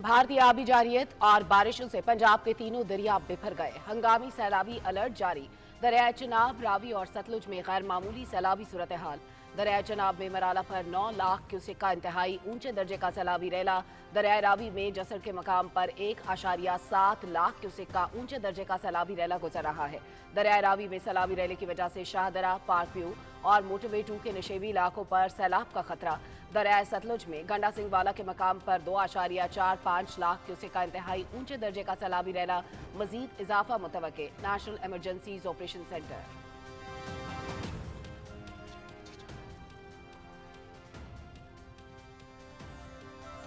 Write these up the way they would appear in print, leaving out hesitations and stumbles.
भारतीय आबी जारियत और बारिशों से पंजाब के तीनों दरिया बिखर गए। हंगामी सैलाबी अलर्ट जारी। दरिया चनाब, रावी और सतलुज में गैर मामूली सैलाबी सूरत हाल। दरिया चनाब में मराला पर 9 लाख क्यूसेक का इंतहाई ऊंचे दर्जे का सैलाबी रेला। दरिया रावी में जसर के मकाम पर 1.7 लाख क्यूसेक का ऊंचे दर्जे का सैलाबी रेला गुजर रहा है। दरिया रावी में सैलाबी रेले की वजह से शाहदरा, पार्क व्यू और मोटरवे 2 के नशेबी इलाकों पर सैलाब का खतरा। दरिया सतलुज में गंडा सिंह वाला के मकाम पर 2.45 लाख क्यूसेक का इंतहाई ऊंचे दर्जे का सैलाबी रेला। मजीद इजाफा मुतवक्के। National emergencies operation centre.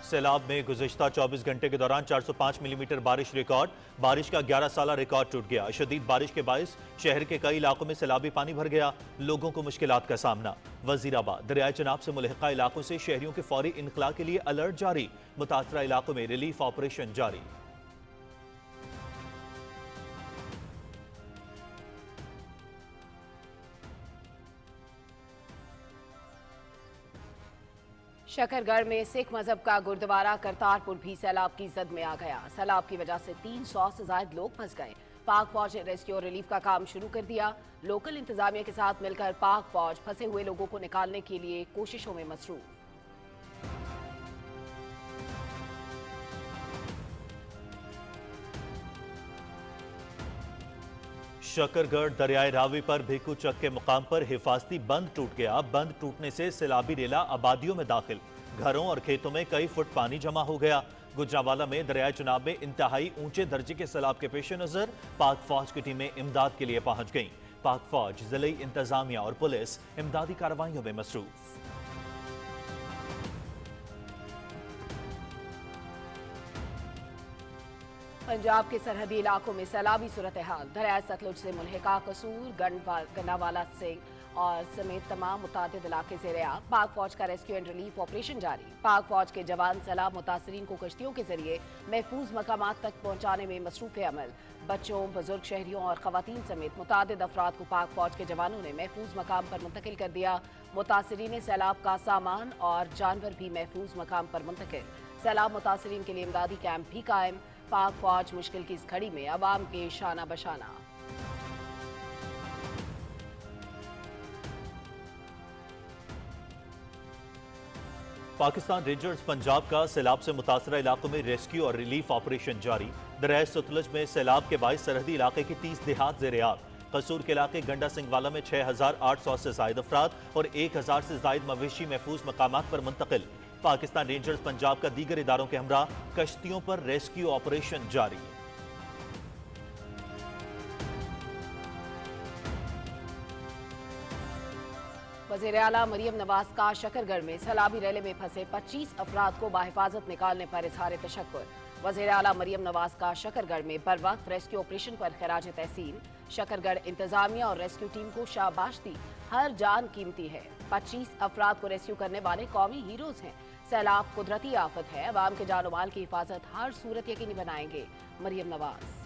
सैलाब में गुज़िश्ता 24 घंटे के दौरान 405 मिलीमीटर बारिश रिकॉर्ड। बारिश का 11 साला रिकॉर्ड टूट गया। शदीद बारिश के बायस शहर के कई इलाकों में सैलाबी पानी भर गया। लोगों को मुश्किलात का सामना। वजीराबाद दरिया चनाब से मुल्हिका इलाकों से शहरियों के फौरी इनखला के लिए अलर्ट जारी। मुतासरा इलाकों में रिलीफ ऑपरेशन जारी। शकरगढ़ में सिख मजहब का गुरुद्वारा करतारपुर भी सैलाब की जद में आ गया। सैलाब की वजह से 300 से ज्यादा लोग फंस गए। पाक फौज ने रेस्क्यू और रिलीफ का काम शुरू कर दिया। लोकल इंतजामिया के साथ मिलकर पाक फौज फंसे हुए लोगों को निकालने के लिए कोशिशों में मसरूफ। शकरगढ़ दरियाए रावी पर भिक्कू चक के मुकाम पर हिफाजती बंद टूट गया। बंद टूटने से सैलाबी रेला आबादियों में दाखिल। घरों और खेतों में कई फुट पानी जमा हो गया। गुजरांवाला में दरियाए चनाब में इंतहाई ऊंचे दर्जे के सैलाब के पेश नजर पाक फौज की टीमें इमदाद के लिए पहुंच गईं। पाक फौज, जिले इंतजामिया और पुलिस इमदादी कार्रवाइयों में मसरूफ। पंजाब के सरहदी इलाकों में सैलाबी सूरत हाल। दरिया सतलुज से मुल्हिका कसूर, गंडावाला सिंह और समेत तमाम मुतादिद इलाके से रेया। पाक फौज का रेस्क्यू एंड रिलीफ ऑपरेशन जारी। पाक फौज के जवान सैलाब मुतासरीन को कश्तियों के जरिए महफूज मकामात तक पहुंचाने में मसरूफ अमल। बच्चों, बुजुर्ग, शहरियों और खवातीन समेत मुतादिद अफराद को पाक फौज के जवानों ने महफूज मकाम पर मुंतकिल कर दिया। मुतासरीन सैलाब का सामान और जानवर भी महफूज मकाम पर मुंतकिल। सैलाब मुतासरीन के लिए इमदादी कैंप भी कायम। पाक फौज मुश्किल की इस घड़ी में अवाम के शाना बशाना। पाकिस्तान रेंजर्स पंजाब का सैलाब से मुतासरा इलाकों में रेस्क्यू और रिलीफ ऑपरेशन जारी। दरिया सतलुज में सैलाब के बायस सरहदी इलाके की 30 देहात ज़ेर-ए-आब। कसूर के इलाके गंडा सिंह वाला में 6,800 से जायद अफराद और 1,000 से जायद मवेशी महफूज मकामात पर मुंतकिल। पाकिस्तान रेंजर्स पंजाब का दीगर इदारों के हमरा कश्तियों पर रेस्क्यू ऑपरेशन जारी। वज़ीर आला मरियम नवाज का शकरगढ़ में सैलाबी रेले में फंसे 25 अफराद को बाहिफाजत निकालने पर इजहार तशक्कुर। वज़ीर आला मरियम नवाज का शकरगढ़ में बर वक्त रेस्क्यू ऑपरेशन पर खराज तहसीन। शकरगढ़ इंतजामिया और रेस्क्यू टीम को शाबाश दी। हर जान कीमती है। 25 अफराद को रेस्क्यू करने वाले कौमी हीरोज हैं। सैलाब कुदरती आफत है। अवाम के जानो माल की हिफाजत हर सूरत यकीनी बनाएंगे। मरियम नवाज।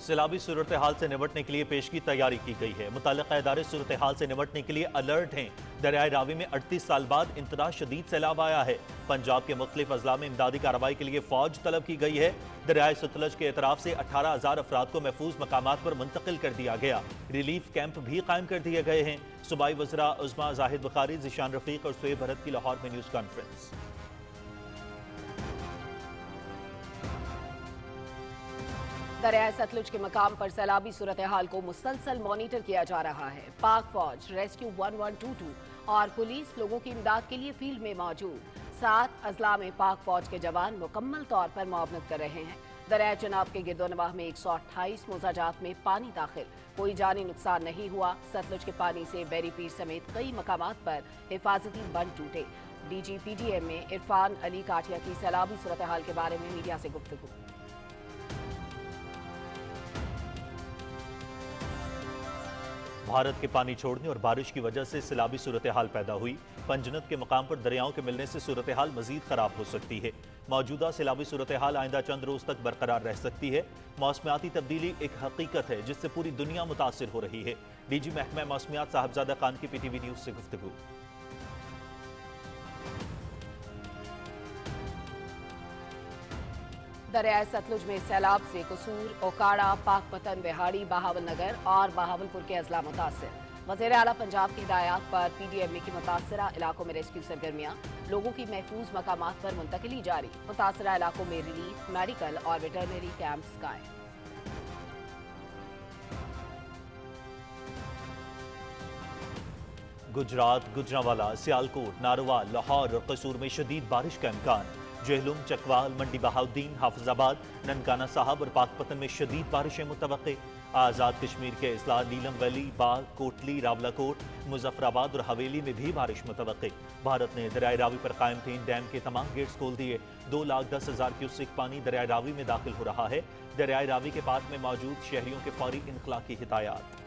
सैलाबी सूरत हाल से निपटने के लिए पेशगी तैयारी की गई है। मुताल्लिका इदारे सूरत हाल से निपटने के लिए अलर्ट हैं। दरियाए रावी में 38 साल बाद इंतहा शदीद सैलाब आया है। पंजाब के मुख्तलिफ अजला में इमदादी कार्रवाई के लिए फौज तलब की गई है। दरियाए सतलज के एतराफ से 18,000 अफराद को महफूज मकामात पर मुंतकिल कर दिया गया। रिलीफ कैंप भी कायम कर दिए गए हैं। सूबाई वज़रा उज़्मा जाहिद बुखारी, ज़ीशान रफ़ीक और शुएब भरत की लाहौर में न्यूज़ कॉन्फ्रेंस। दरिया सतलुज के मकाम पर सैलाबी सूरत हाल को मुसलसल मॉनिटर किया जा रहा है। पाक फौज, रेस्क्यू 1122 और पुलिस लोगों की इमदाद के लिए फील्ड में मौजूद। 7 अजला में पाक फौज के जवान मुकम्मल तौर पर मुआवनत कर रहे हैं। दरिया चनाब के गिरदोनवाह में 128 मोजाजात में पानी दाखिल। कोई जानी नुकसान नहीं हुआ। सतलुज के पानी से बेरी पीर समेत कई मकामात पर हिफाजती बंद टूटे। DGPDM में इरफान अली काठिया की सैलाबी सूरत हाल के बारे में मीडिया से गुफ्तगू। भारत के पानी छोड़ने और बारिश की वजह से सैलाबी सूरत हाल पैदा हुई। पंजनत के मकाम पर दरियाओं के मिलने से सूरत हाल मजीद खराब हो सकती है। मौजूदा सैलाबी सूरत हाल आइंदा चंद रोज तक बरकरार रह सकती है। मौसमियाती तब्दीली एक हकीकत है जिससे पूरी दुनिया मुतासिर हो रही है। DG महकमा मौसमियात साहबजादा खान की PTV न्यूज से गुफ्तगू। दरियाए सतलुज में सैलाब से कसूर, ओकाड़ा, पाकपतन, बिहाड़ी, बहावल नगर और बहावलपुर के अजला मुतासर। वज़ीर आला पंजाब की हिदायत पर PDMA की मुतासरा इलाकों में रेस्क्यू सरगर्मियाँ, लोगों की महफूज मकामात पर मुंतकिली जारी। मुतासरा इलाकों में रिलीफ, मेडिकल और वेटरनरी कैंप्स कायम। गुजरात, गुजरांवाला, सियालकोट, नारोवाल, लाहौर और कसूर में शदीद बारिश का इम्कान। जेहलुम, चकवाल, मंडी बहाउद्दीन, हाफिजाबाद, ननकाना साहब और पाकपतन में शदीद बारिशें मुतवक्के। आज़ाद कश्मीर के इस्लाह, नीलम वैली, बाग, कोटली, रावलाकोट, मुजफ्फराबाद और हवेली में भी बारिश मुतवक्के। भारत ने दरियाए रावी पर कायम 3 डैम के तमाम गेट्स खोल दिए। 2,10,000 क्यूसेक पानी दरियाए रावी में दाखिल हो रहा है। दरियाए रावी के पास में मौजूद शहरियों के फौरी इनखला की हिदायत।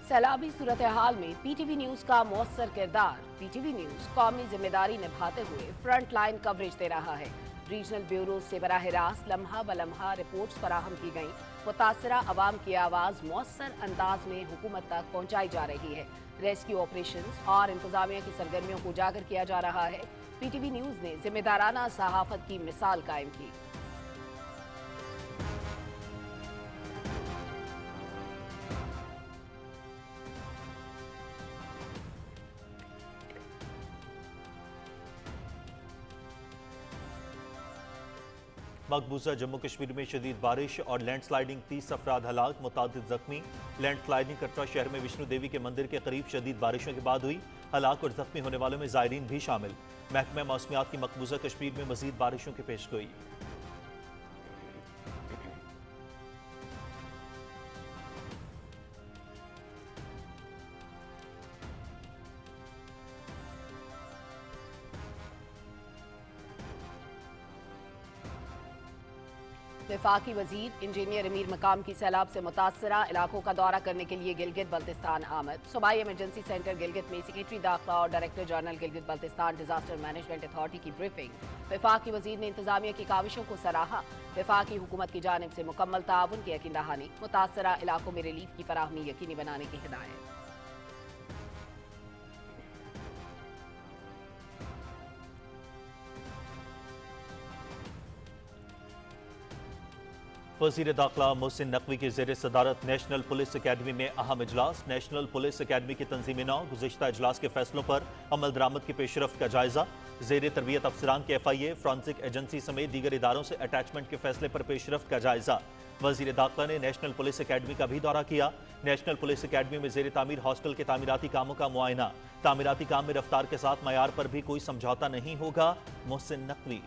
सैलाबी सूरत हाल में PTV न्यूज का मौसर किरदार। PTV न्यूज कौमी जिम्मेदारी निभाते हुए फ्रंट लाइन कवरेज दे रहा है। रीजनल ब्यूरो से बराह रास्त लम्हा ब लम्हा रिपोर्ट्स फराहम की गई। मुतासरा अवाम की आवाज़ मौसर अंदाज में हुकूमत तक पहुँचाई जा रही है। रेस्क्यू ऑपरेशंस और इंतजामिया की सरगर्मियों को उजागर किया जा रहा है। PTV न्यूज ने जिम्मेदाराना सहाफत की मिसाल कायम की। मकबूजा जम्मू कश्मीर में शदीद बारिश और लैंड स्लाइडिंग, 30 अफराद हलाक, मुतादिद जख्मी। लैंड स्लाइडिंग कटरा शहर में विष्णु देवी के मंदिर के करीब शदीद बारिशों के बाद हुई। हलाक और जख्मी होने वालों में ज़ायरीन भी शामिल। महकमा मौसमियात की मकबूजा कश्मीर में मजीद बारिशों की पेशगोई। वफाकी वजीर इंजीनियर अमीर मकाम की सैलाब से मुतासरा इलाकों का दौरा करने के लिए गिलगित बल्तिस्तान आमद। सूबाई इमरजेंसी सेंटर गिलगित में सेक्रेटरी दाखिला और director general Gilgit Baltistan disaster management authority की ब्रीफिंग। वफाकी वजीर ने इंतजामिया की काविशों को सराहा। वफाकी हुकूमत की जानिब से मुकम्मल ताउन की यकीन दहानी। मुतासरा इलाकों में रिलीफ की फराहमी यकीनी बनाने की हिदायत। वज़ीर दाखिला मोहसिन नकवी की ज़ेर सदारत नेशनल पुलिस अकेडमी में अहम इजलास। नेशनल पुलिस अकेडमी की तंजीमी नौ गुज़िश्ता इजलास के फैसलों पर अमल दरामद की पेशरफ्त का जायजा। ज़ेर तरबियत अफसरान के FIA, फ्रांसिक एजेंसी समेत दीगर इदारों से अटैचमेंट के फैसले पर पेशरफ्त का जायजा। वज़ीर दाखिला ने नेशनल पुलिस अकेडमी का भी दौरा किया। नेशनल पुलिस अकेडमी में ज़ेर तामीर हॉस्टल के तामीराती कामों का मुआयना। तामीराती काम में रफ्तार के साथ मयार पर भी कोई समझौता नहीं होगा, मोहसिन नकवी।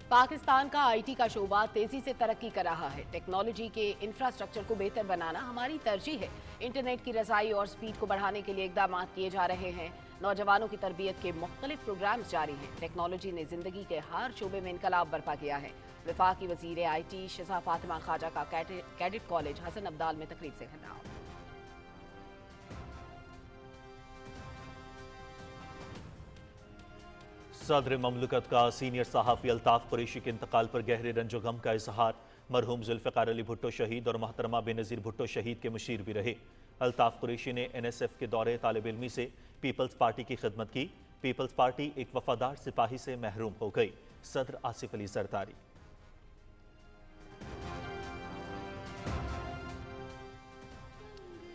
पाकिस्तान का IT का शोबा तेजी से तरक्की कर रहा है। टेक्नोलॉजी के इंफ्रास्ट्रक्चर को बेहतर बनाना हमारी तरजीह है। इंटरनेट की रसाई और स्पीड को बढ़ाने के लिए इकदाम किए जा रहे हैं। नौजवानों की तरबियत के मुख्तलिफ प्रोग्राम्स जारी हैं। टेक्नोलॉजी ने जिंदगी के हर शोबे में इनकलाब बर्पा किया है। वफाकी वजीर IT शज़ा फातिमा ख्वाजा का कैडेट कॉलेज हसन अब्दाल में तकरीब से खिताब। सदर ममलकत का सीनियर सहाफ़ी अल्ताफ़ कुरैशी के इंतकाल पर गहरे रंजो गम का इजहार। मरहूम जुल्फ़िकार अली भुट्टो शहीद और मोहतरमा बेनज़ीर भुट्टो शहीद के मुशीर भी रहे। अल्ताफ़ कुरैशी ने NSF के दौरे तालिब इल्मी से पीपल्स पार्टी की खिदमत की। पीपल्स पार्टी एक वफादार सिपाही से महरूम हो गई। सदर आसिफ अली जरदारी।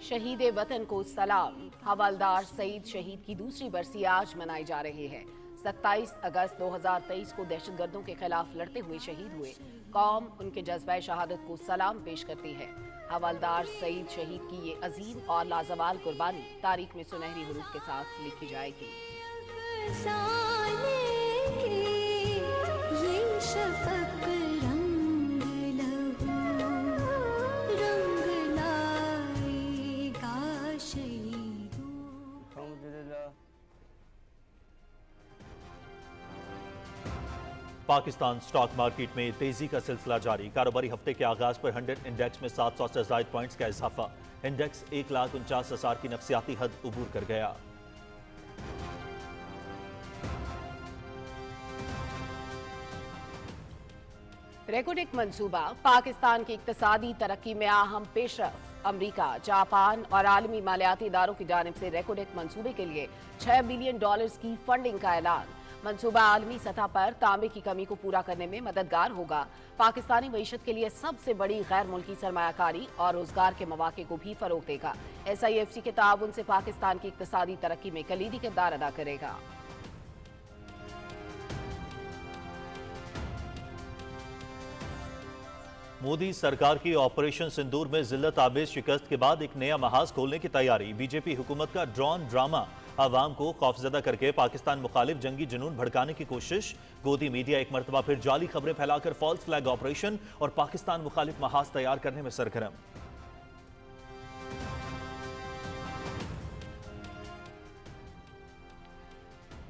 शहीद वतन को सलाम। हवलदार सईद शहीद की दूसरी बरसी आज मनाई जा रही है। 27 अगस्त 2023 को दहशतगर्दों के खिलाफ लड़ते हुए शहीद हुए। कौम उनके जज्बा शहादत को सलाम पेश करती है। हवलदार सईद शहीद की ये अजीम और लाजवाल कुर्बानी तारीख में सुनहरी हुरूफ के साथ लिखी जाएगी। पाकिस्तान स्टॉक मार्केट में तेजी का सिलसिला जारी। कारोबारी हफ्ते के आगाज पर 100 इंडेक्स में 700 से ज्यादा पॉइंट्स का इजाफा। इंडेक्स 1,49,000 की नफसियाती हद उबूर कर गया। रेकोडेक मंसूबा पाकिस्तान की इक्तसादी तरक्की में अहम पेशरफ। अमरीका, जापान और आलमी मालियाती इदारों की जानिब से रेकोडेक मंसूबे के लिए $6 बिलियन की फंडिंग का ऐलान। मंसूबा आलमी सतह पर तांबे की कमी को पूरा करने में मददगार होगा। पाकिस्तानी मईशत के लिए सबसे बड़ी गैर मुल्की सरमायाकारी और रोजगार के मौके को भी फरोग देगा। SIFC के ताउन से पाकिस्तान की इक्तसादी तरक्की में कलीदी किरदार अदा करेगा। मोदी सरकार की ऑपरेशन सिंदूर में जिल्लत आबेज शिकस्त के बाद एक नया महाज खोलने की तैयारी। बीजेपी हुकूमत का ड्रोन ड्रामा, आवाम को खौफजदा करके पाकिस्तान मुखालिफ जंगी जुनून भड़काने की कोशिश। गोदी मीडिया एक मरतबा फिर जाली खबरें फैलाकर फॉल्स फ्लैग ऑपरेशन और पाकिस्तान मुखालिफ महाज तैयार करने में सरगर्म।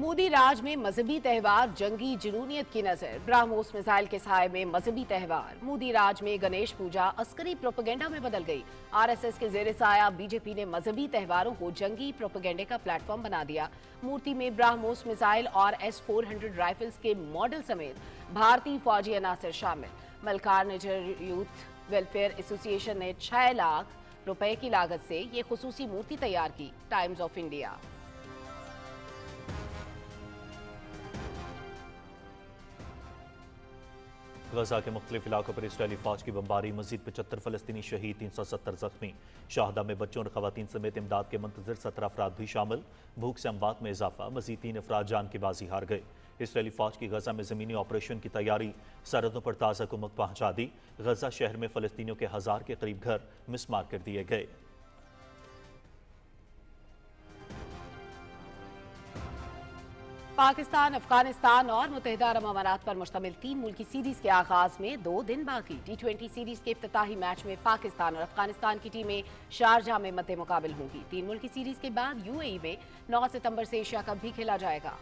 मोदी राज में मजहबी त्यौहार, जंगी जुनूनियत की नजर। ब्रह्मोस मिसाइल के साए में मजहबी त्यौहार। मोदी राज में गणेश पूजा अस्करी प्रोपेगेंडा में बदल गई। RSS के जेर साया बीजेपी ने मजहबी त्यौहारों को जंगी प्रोपेगेंडे का प्लेटफॉर्म बना दिया। मूर्ति में ब्रह्मोस मिसाइल और S-400 राइफल्स के मॉडल समेत भारतीय फौजी अनासर शामिल। मलकार निजर यूथ वेलफेयर एसोसिएशन ने 6 लाख रुपए की लागत से ये खुसूसी मूर्ति तैयार की। Times of India. गजा के मुख्तलिफ इलाकों पर इसराइली फौज की बमबारी, मजीद 75 फलस्तीनी शहीद, 370 जख्मी। शाहदा में बच्चों और खवातीन समेत इमदाद के मुंतजर 17 अफराद भी शामिल। भूख से अमवात में इजाफा, मजीद 3 अफराद जान की बाजी हार गए। इसराइली फौज की गजा में जमीनी ऑपरेशन की तैयारी, सरहदों पर ताज़ा कुमक पहुंचा दी। गजा शहर में फलस्तीनियों के 1000 के करीब घर मिसमार कर दिए गए। पाकिस्तान, अफगानिस्तान और मुत्तहिदा अरब अमारात पर मुश्तमिल 3 मुल्की सीरीज के आगाज में 2 दिन बाकी। T20 सीरीज के इफ्तिताही मैच में पाकिस्तान और अफगानिस्तान की टीमें शारजाह में मद्दे मुकाबिल होंगी। 3 मुल्की सीरीज के बाद UAE में 9 सितंबर से एशिया कप भी खेला जाएगा।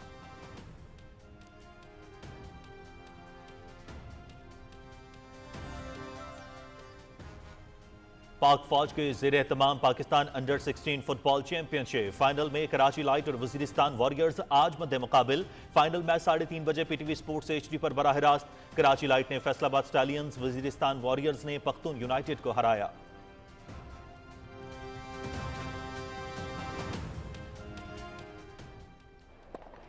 पाक फौज के जेर एहतमाम Pakistan under 16 football championship final में कराची लाइट और वजीरिस्तान वॉरियर्स आज मद्दे मुकाबिल। फाइनल मैच 3:30 बजे PTV स्पोर्ट्स HD पर बराह रास्त। कराची लाइट ने फैसलाबाद स्टैलियंस, वजीरिस्तान वॉरियर्स ने पख्तून यूनाइटेड को हराया।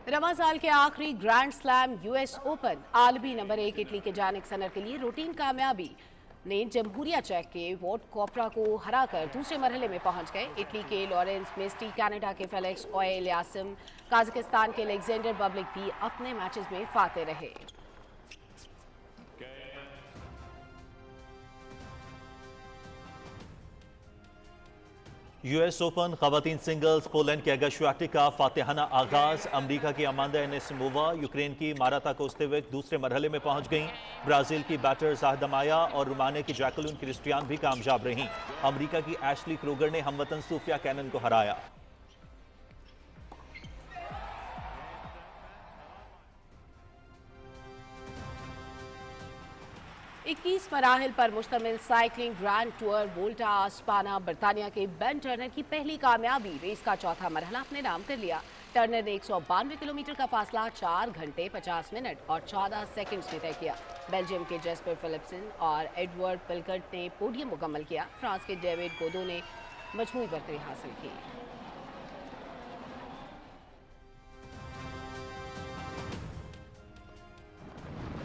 रवा साल के आखिरी ग्रैंड स्लैम US ओपन, आलमी नंबर 1 इटली के जानिक सनर के लिए रूटीन कामयाबी ने जमहूरिया चेक के वोट कोपरा को हराकर दूसरे मरहले में पहुंच गए। इटली के लॉरेंस मेस्टी, कनाडा के फेलिक्स ओयलियासिम, काजाकिस्तान के अलेक्जेंडर बब्लिक भी अपने मैचेस में फाते रहे। US ओपन खवातीन सिंगल्स, पोलैंड के एगा श्वाटेक का फातिहाना आगाज। अमेरिका की अमांडा एनिसिमोवा यूक्रेन की माराता कोस्तेविक दूसरे मरहले में पहुंच गईं। ब्राजील की बैटर जाहिदा माया और रोमानिया की जैकलिन क्रिस्टियान भी कामयाब रहीं। अमेरिका की एशली क्रूगर ने हमवतन सूफिया कैनन को हराया। इक्कीस मराहिल पर मुश्तमिल साइकिलिंग ग्रैंड टूर वोल्टा अस्पाना बरतानिया के बेन टर्नर की पहली कामयाबी। रेस का चौथा मरहला अपने नाम कर लिया। टर्नर ने 192 किलोमीटर का फासला 4 घंटे 50 मिनट और 14 सेकंड्स में तय किया। बेल्जियम के जेस्पर फिलिप्सन और एडवर्ड पिलकर्ट ने पोडियम मुकम्मल किया। फ्रांस के डेविड गोदो ने मजमूई बरतरी हासिल की।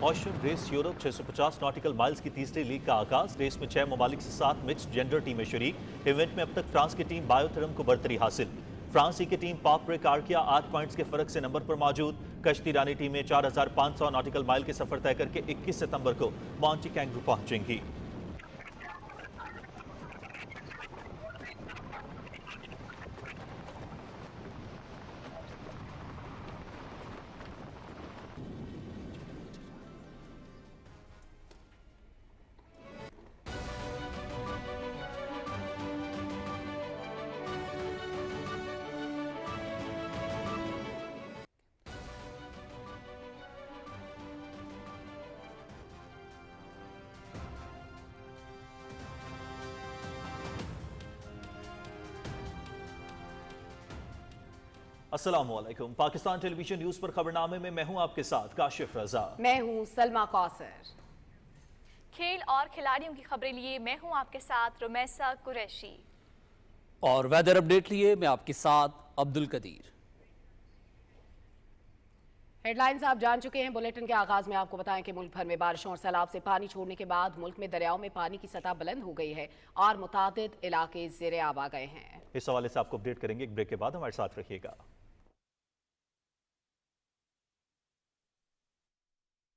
Austrian race Europe 650 nautical miles की तीसरी लीग का आगाज। रेस में 6 ममालिक से 7 मिक्स्ड जेंडर टीमें शरीक। इवेंट में अब तक फ्रांस की टीम बायोथर्म को बरतरी हासिल। फ्रांसी की टीम पाप रिकार्डिया 8 पॉइंट्स के फर्क से नंबर पर मौजूद। कश्ती रानी टीमें 4500 नॉटिकल माइल के सफर तय करके 21 सितंबर को मॉन्टी कैंगरू पहुंचेंगी। अस्सलाम वालेकुम। पाकिस्तान टेलीविजन न्यूज पर खबरनामे में मैं हूं आपके साथ काशिफ रजा। मैं हूं सलमा कौसर। खेल और खिलाड़ियों की खबरें लिए मैं हूं आपके साथ रुमैसा कुरैशी। और वेदर अपडेट लिए मैं आपके साथ अब्दुल कदीर। हेडलाइंस आप जान चुके हैं। बुलेटिन के आगाज में आपको बताएं कि मुल्क भर में बारिशों और सैलाब से पानी छोड़ने के बाद मुल्क में दरियाओं में पानी की सतह बुलंद हो गई है और मुतादिद इलाके ज़ेरे आब आ गए हैं। इस हवाले से आपको अपडेट करेंगे एक ब्रेक के बाद, हमारे साथ रखिएगा।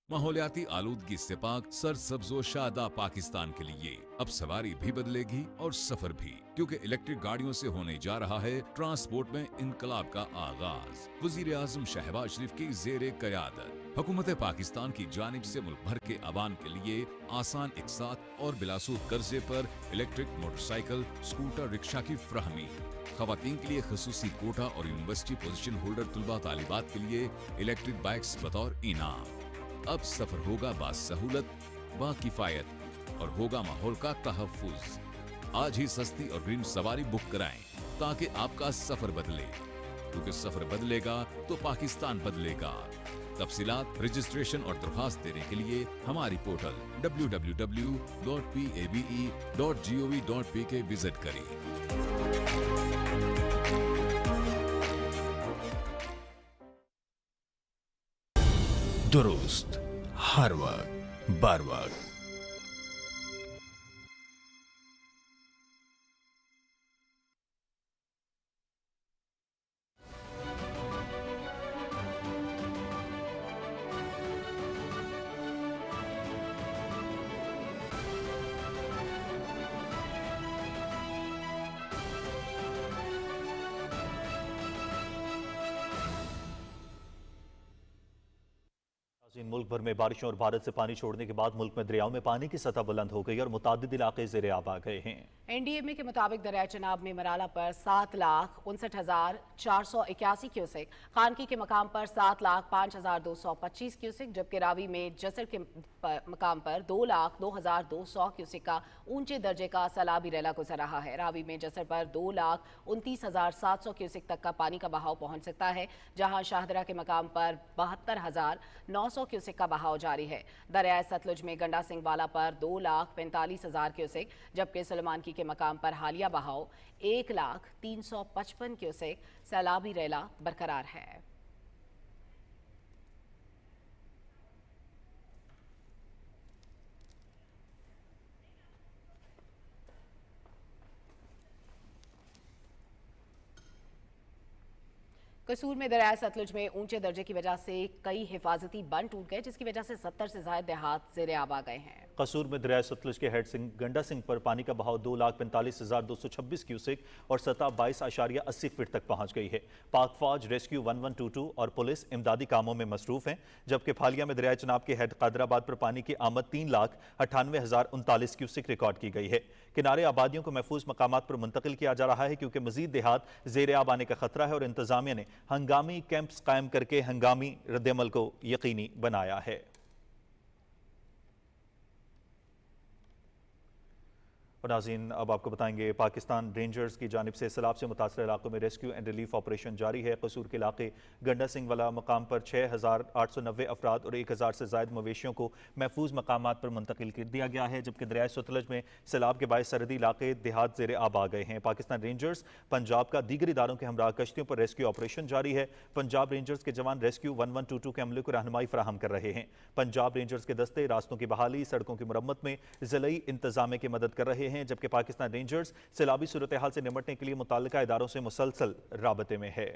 माहौलियाती आलूदगी से पाक सरसब्जो शादा पाकिस्तान के लिए अब सवारी भी बदलेगी और सफर भी, क्योंकि इलेक्ट्रिक गाड़ियों से होने जा रहा है ट्रांसपोर्ट में इनकलाब का आगाज। वजीर आजम शहबाज शरीफ की ज़ेरे क़यादत हुकूमत पाकिस्तान की जानिब से मुल्क भर के अवाम के लिए आसान, इकसात और बिलासूद कर्जे पर इलेक्ट्रिक मोटरसाइकिल, स्कूटर, रिक्शा की फ्राहमी। खवातीन के लिए खसूसी कोटा और यूनिवर्सिटी पोजीशन होल्डर तलबा तालिबात के लिए इलेक्ट्रिक बाइक्स बतौर इनाम। अब सफर होगा बासहूलत, बाकिफायत और होगा माहौल का तहफ्फुज। आज ही सस्ती और ग्रीन सवारी बुक कराएं ताकि आपका सफर बदले, क्योंकि सफर बदलेगा तो पाकिस्तान बदलेगा। तफसीलात, रजिस्ट्रेशन और दरखास्त देने के लिए हमारी पोर्टल www.pabe.gov.pk विजिट करें। दुरुस्त हर वक्त बर वक्त। मुल्क भर में बारिशों और भारत से पानी छोड़ने के बाद मुल्क में दरियाओं में पानी की सतह बुलंद हो गई और मुतादिद इलाके ज़ेरे आब आ गए हैं। एनडीएमए के मुताबिक दरिया चनाब में मराला पर 7,59,481 क्यूसेक, खानकी के मकाम पर 7,05,225 क्यूसेक, जबकि रावी में जसर के मकाम पर 2,02,200 क्यूसेक का ऊंचे दर्जे का सैलाबी रैला गुजर रहा है। रावी में जसर पर 2,29,700 क्यूसेक तक का पानी का बहाव पहुंच सकता है, जहां शाहदरा के मकाम पर 72,900 क्यूसेक का बहाव जारी है। दरिया सतलुज में गंडा सिंह वाला पर 2,45,000 क्यूसेक, जबकि सुलेमानकी के मकाम पर हालिया बहाव 1,355 क्यूसेक सैलाबी रैला बरकरार है। कसूर में दरिया सतलुज में ऊंचे दर्जे की वजह से कई हिफाजती बंद टूट गए, जिसकी वजह से 70 से ज्यादा देहात ज़ेरे आब आ गए हैं। कसूर में दरिया सतलुज के हेड सिंह गंडा सिंह पर पानी का बहाव 2,45,226 क्यूसेक और सतह 22.80 फीट तक पहुंच गई है। पाक फौज रेस्क्यू 1122 और पुलिस इमदादी कामों में मसरूफ हैं, जबकि फालिया में दरिया चनाब के हेड कादराबाद पर पानी की आमद 3,98,039 क्यूसेक रिकॉर्ड की गई है। किनारे आबादियों को महफूज मकामात पर मुंतकिल किया जा रहा है, क्योंकि मजीद देहात ज़ेरे आब आने का खतरा है और इंतजामिया ने हंगामी कैंप्स कायम करके हंगामी रद्दअमल को यकीनी बनाया है। और नाज़रीन, अब आपको बताएंगे पाकिस्तान रेंजर्स की जानिब से सैलाब से मुतासर इलाकों में रेस्क्यू एंड रिलीफ ऑपरेशन जारी है। कसूर के इलाके गंडा सिंह वाला मकाम पर 6,890 अफराद और 1,000 से ज़ायद मवेशियों को महफूज मकामात पर मुंतकिल कर दिया गया है, जबकि दरिया सतलज में सैलाब के बायस सरहदी इलाके देहात ज़ेरे आब आ गए हैं। पाकिस्तान रेंजर्स पंजाब का दीगर इदारों के हमरा कश्तियों पर रेस्क्यू ऑपरेशन जारी है। पंजाब रेंजर्स के जवान रेस्क्यू 1122 के अमले को रहनुमाई फराहम कर रहे हैं। पंजाब रेंजर्स के दस्ते रास्तों की बहाली, सड़कों की मुरम्मत में ज़िलई इंतजामे की मदद कर रहे हैं, जबकि पाकिस्तान रेंजर्स सैलाबी सूरत हाल से निपटने के लिए मुताल्लिका इदारों से मुसलसल राबते में है।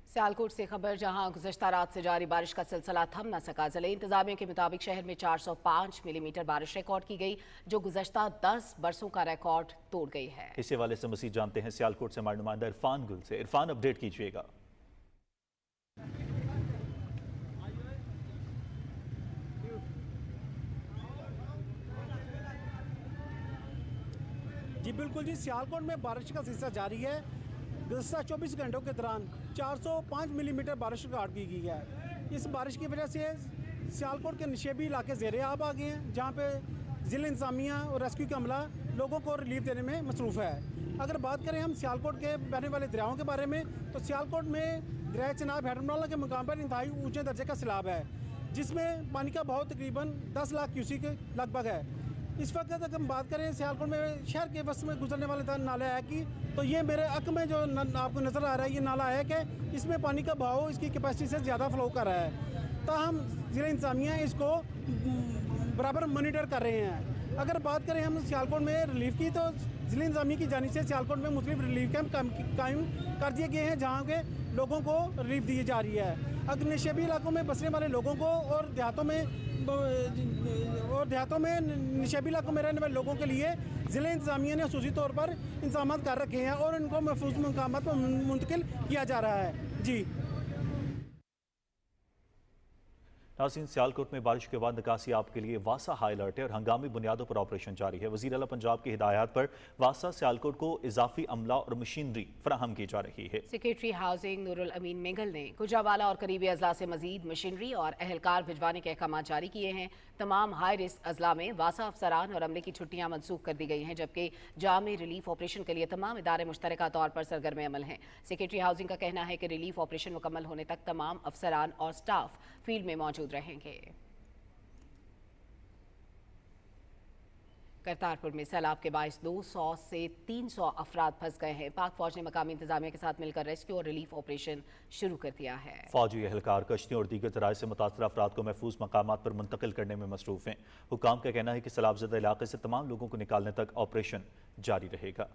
सियालकोट से खबर, जहां गुज़श्ता रात से जारी बारिश का सिलसिला थम न सका। ज़िले इंतजामिया के मुताबिक शहर में 405 मिलीमीटर बारिश रिकॉर्ड की गई, जो गुज़श्ता 10 बरसों का रिकॉर्ड तोड़ गई है। इस हवाले से मज़ीद जानते हैं सियालकोट से हमारे नुमाइंदा इरफान गुल से। इरफान, अपडेट कीजिएगा। जी बिल्कुल जी, सियालकोट में बारिश का सिलसिला जारी है। गुज़श्ता 24 घंटों के दौरान 405 मिलीमीटर बारिश रिकॉर्ड की गई है। इस बारिश की वजह से सियालकोट के निशेबी इलाके ज़ेरे आब आ गए हैं, जहाँ पे ज़िला इंतज़ामिया और रेस्क्यू का अमला लोगों को रिलीफ देने में मसरूफ़ है। अगर बात करें हम सियालकोट के बहने वाले दरियाओं के बारे में, तो सियालकोट में दरिया चनाब हेडमनाला के मुकाम पर इंतहाई ऊंचे दर्जे का सैलाब है, जिसमें पानी का बहाव तकरीबन 10 लाख क्यूसेक के लगभग है। इस वक्त अगर हम बात करें सियालकोट में शहर के वस्त में गुजरने वाले नाला है कि तो ये मेरे अक में जो आपको नज़र आ रहा है, ये नाला है कि इसमें पानी का बहाव इसकी कैपेसिटी से ज़्यादा फ्लो कर रहा है। ताहम ज़िला इंतज़ामिया इसको बराबर मॉनिटर कर रहे हैं। अगर बात करें हम सियालकोट में रिलीफ की, तो ज़िला इंतज़ामिया की जानिब से सियालकोट में मुख्तलिफ रिलीफ कैंप कायम कर दिए गए हैं, जहाँ के लोगों को रिलीफ दी जा रही है। अगर नशेबी इलाकों में बसने वाले लोगों को और देहातों में नशेबी इलाकों में रहने वाले लोगों के लिए ज़िला इंतज़ामिया ने खसूसी तौर पर इंतजाम कर रखे हैं और इनको महफूज मकामात पर मुंतकिल किया जा रहा है। जी नाज़रीन, सियालकोट में बारिश के बाद निकासी आप के लिए वासा हाई अलर्ट है और हंगामी बुनियादों पर ऑपरेशन जारी है। वज़ीर आला पंजाब की हिदायत पर वासा सियालकोट को इजाफी अमला और मशीनरी फराहम की जा रही है। सेक्रेटरी हाउसिंग नूरुल अमीन मिंगल ने गुजरावाला और करीबी अजला से मजीद मशीनरी और अहलकार भिजवाने के अहकाम जारी किए हैं। तमाम हाई रिस्क अजला में वासा अफसरान और अमले की छुट्टियां मनसूख कर दी गई हैं, जबकि जामी रिलीफ ऑपरेशन के लिए तमाम इदारे मुश्तरका तौर पर सरगर्म अमल हैं। सेक्रेटरी हाउसिंग का कहना है कि रिलीफ ऑपरेशन मुकम्मल होने तक तमाम अफसरान और स्टाफ फील्ड में मौजूद रहेंगे। करतारपुर में सैलाब के बायस 200 से 300 अफराद फंस गए हैं। पाक फौज ने मकामी इंतजामिया के साथ मिलकर रेस्क्यू और रिलीफ ऑपरेशन शुरू कर दिया है। फौजी एहलकार कश्तियों और दीगर जराये से मुतासर अफराद को महफूज मकामात पर मुंतकिल करने में मसरूफ हैं। हुकाम का कहना है कि सैलाबज़दा इलाके से तमाम लोगों को निकालने तक ऑपरेशन जारी रहेगा।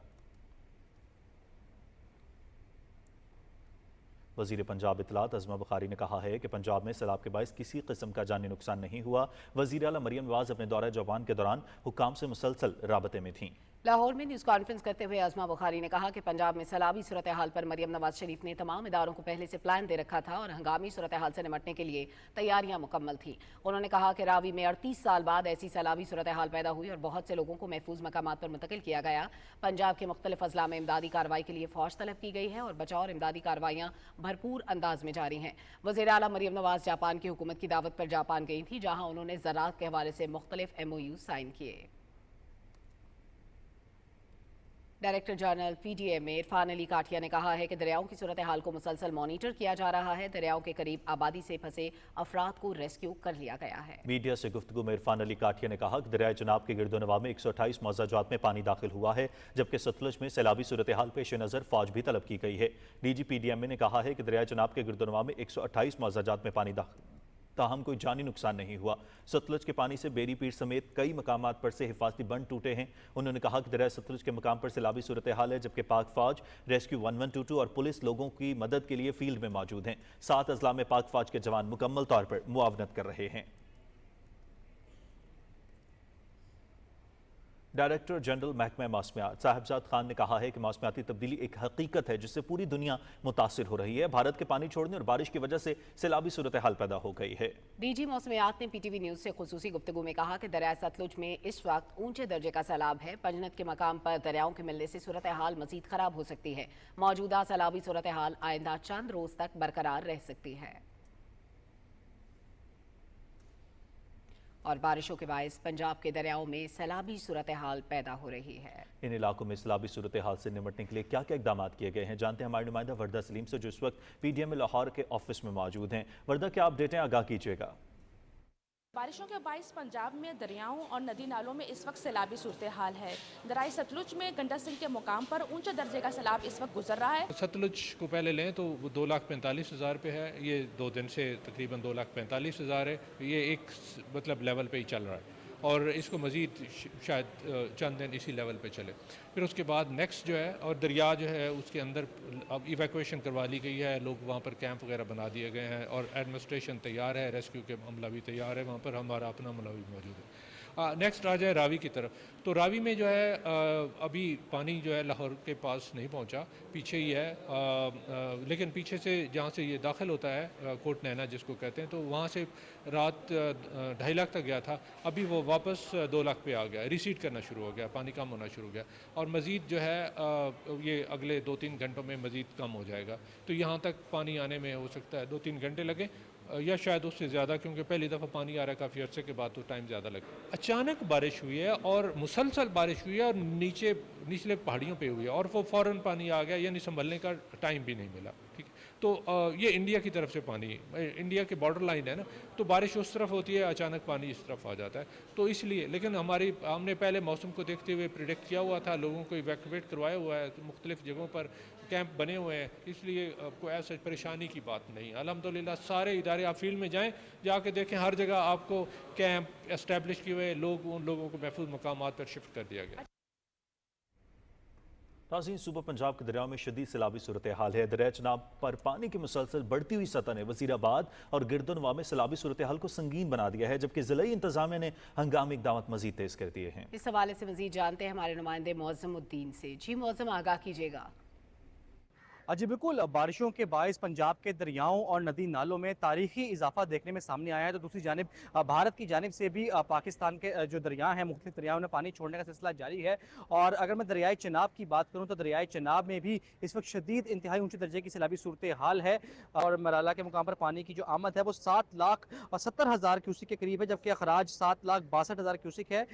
वज़ीर पंजाब इत्तलात अज़मा बुखारी ने कहा है कि पंजाब में सैलाब के बायस किसी किस्म का जानी नुकसान नहीं हुआ। वज़ीर आला मरियम नवाज़ अपने दौरा जापान के दौरान हुकाम से मुसलसल राबते में थीं। लाहौर में न्यूज़ कॉन्फ्रेंस करते हुए अज़मा बुखारी ने कहा कि पंजाब में सैलाबी सूरत हाल पर मरियम नवाज शरीफ ने तमाम इदारों को पहले से प्लान दे रखा था और हंगामी सूरत हाल से निपटने के लिए तैयारियां मुकम्मल थीं। उन्होंने कहा कि रावी में 38 साल बाद ऐसी सैलाबी सूरत हाल पैदा हुई और बहुत से लोगों को महफूज मकामात पर मुंतकिल किया गया। पंजाब के मुख्तलिफ अजला में इमदादी कार्रवाई के लिए फौज तलब की गई है और बचाव और इमदादी कार्रवाइयाँ भरपूर अंदाज में जारी हैं। वज़ीर आला मरियम नवाज जापान की हुकूमत की दावत पर जापान गई थी, जहाँ उन्होंने ज़राअत के हवाले से मुख्तलिफ MOU साइन किए। डायरेक्टर जनरल PDM में इरफान अली काठिया ने कहा है कि दरियाओं की सूरत हाल को मुसलसल मॉनिटर किया जा रहा है। दरियाओं के करीब आबादी से फंसे अफराद को रेस्क्यू कर लिया गया है। मीडिया से गुफ्तगू में इरफान अली काठिया ने कहा कि दरियाए चनाब के गिरदोनवा में 128 मौज़ाजात में पानी दाखिल हुआ है, जबकि सतलुज में सैलाबी सूरत हाल पेश नज़र फौज भी तलब की गई है। DG PDM ने कहा है कि दरियाए चनाब के गिरदोनवा में 128 मौज़ाजात में पानी दाखिल, ताहम कोई जानी नुकसान नहीं हुआ। सतलुज के पानी से बेरी पीर समेत कई मकामात पर से हिफाजती बंद टूटे हैं। उन्होंने कहा कि दरिया सतलुज के मकाम पर सैलाबी सूरत हाल है, जबकि पाक फौज रेस्क्यू 1122 और पुलिस लोगों की मदद के लिए फील्ड में मौजूद हैं। 7 अजला में पाक फौज के जवान मुकम्मल तौर पर मुआवनत कर रहे हैं। डायरेक्टर जनरल महकमा मौसमियात साहिबजाद खान ने कहा है कि मौसमियाती तब्दीली एक हकीकत है जिससे पूरी दुनिया मुतासिर हो रही है। भारत के पानी छोड़ने और बारिश की वजह से सैलाबी सूरत हाल पैदा हो गई है। DG मौसमियात ने PTV न्यूज़ से खुसूसी गुफ्तगू में कहा कि दरिया सतलुज में इस वक्त ऊंचे दर्जे का सैलाब है। पंजनत के मकाम पर दरियाओं के मिलने से सूरत हाल मजीद खराब हो सकती है। मौजूदा सैलाबी सूरत हाल आइंदा चंद रोज तक बरकरार रह सकती है और बारिशों के बायस पंजाब के दरियाओं में सैलाबी सूरत हाल पैदा हो रही है। इन इलाकों में सैलाबी सूरत हाल से निपटने के लिए क्या क्या इकदाम किए गए हैं, जानते हैं हमारे नुमाइंदा वर्दा सलीम से, जो इस वक्त PDM लाहौर के ऑफिस में मौजूद हैं। वर्दा, क्या अपडेट है, आगाह कीजिएगा। बारिशों के बायस पंजाब में दरियाओं और नदी नालों में इस वक्त सैलाबी सूरत हाल है। दरियाए सतलुज में गंडा सिंह के मुकाम पर ऊंचे दर्जे का सैलाब इस वक्त गुजर रहा है। सतलुज को पहले लें तो वो 2,45,000 पे है, ये 2 दिन से तकरीबन 2,45,000 है। ये एक मतलब लेवल पे ही चल रहा है और इसको मज़ीद शायद चंद दिन इसी लेवल पे चले। फिर उसके बाद नेक्स्ट जो है, और दरिया जो है उसके अंदर अब इवैक्यूएशन करवा ली गई है, लोग वहाँ पर कैंप वगैरह बना दिए गए हैं और एडमिनिस्ट्रेशन तैयार है, रेस्क्यू के अमला भी तैयार है, वहाँ पर हमारा अपना अमला भी मौजूद है। नेक्स्ट आ जाए रावी की तरफ, तो रावी में जो है अभी पानी जो है लाहौर के पास नहीं पहुंचा, पीछे ही है, लेकिन पीछे से जहाँ से ये दाखिल होता है कोट नैना जिसको कहते हैं, तो वहाँ से रात 2.5 लाख तक गया था, अभी वो वापस 2 लाख पे आ गया, रिसीड करना शुरू हो गया, पानी कम होना शुरू हो गया और मज़ीद जो है ये अगले 2-3 घंटों में मज़ीद कम हो जाएगा। तो यहाँ तक पानी आने में हो सकता है 2-3 घंटे लगे या शायद उससे ज़्यादा, क्योंकि पहली दफ़ा पानी आ रहा है काफ़ी अर्से के बाद, तो टाइम ज़्यादा लगा। अचानक बारिश हुई है और मुसलसल बारिश हुई है और निचले पहाड़ियों पे हुई है और वो फ़ौरन पानी आ गया, यानी संभलने का टाइम भी नहीं मिला। ठीक है, तो ये इंडिया की तरफ से पानी, इंडिया के बॉर्डर लाइन है ना, तो बारिश उस तरफ होती है, अचानक पानी इस तरफ आ जाता है, तो इसलिए। लेकिन हमने पहले मौसम को देखते हुए प्रिडिक्ट किया हुआ था, लोगों को इवैक्यूएट करवाया हुआ है, तो मुख्तलिफ जगहों पर कैंप बने हुए हैं, इसलिए कोई ऐसा परेशानी की बात नहीं। अल्हम्दुलिल्लाह सारे इदारे, आप फील्ड में जाएँ, जाके देखें, हर जगह आपको कैंप एस्टेब्लिश किए हुए, उन लोगों को महफूज मकामात पर शिफ्ट कर दिया गया। नाज़रीन, सूबा पंजाब के दरियाओं में शदीद सैलाबी सूरत हाल है। दरिया चनाब पर पानी की मुसलसल बढ़ती हुई सतह ने वज़ीराबाद और गिरदनवा में सैलाबी सूरत हाल को संगीन बना दिया है, जबकि ज़िलाई इंतजामिया ने हंगामी इक़दाम मज़ीद तेज़ कर दिए हैं। इस हवाले से मज़ीद जानते हैं हमारे नुमाइंदे मौज़मुद्दीन से। जी मौज़म, आगाह कीजिएगा। जी बिल्कुल, बारिशों के बायस पंजाब के दरियाओं और नदी नालों में तारीखी इजाफा देखने में सामने आया है, तो दूसरी जानिब भारत की जानिब से भी पाकिस्तान के जो दरिया हैं, मुख्तलिफ दरियाओं में पानी छोड़ने का सिलसिला जारी है। और अगर मैं दरियाए चनाब की बात करूँ तो दरियाए चनाब में भी इस वक्त शदीद इंतहाई ऊँचे दर्जे की सैलाबी सूरत हाल है और मराला के मुकाम पर पानी की जो आमद है वो 7,70,000 क्यूसिक के करीब है, जबकि अखराज 7,62,000 क्यूसिक है।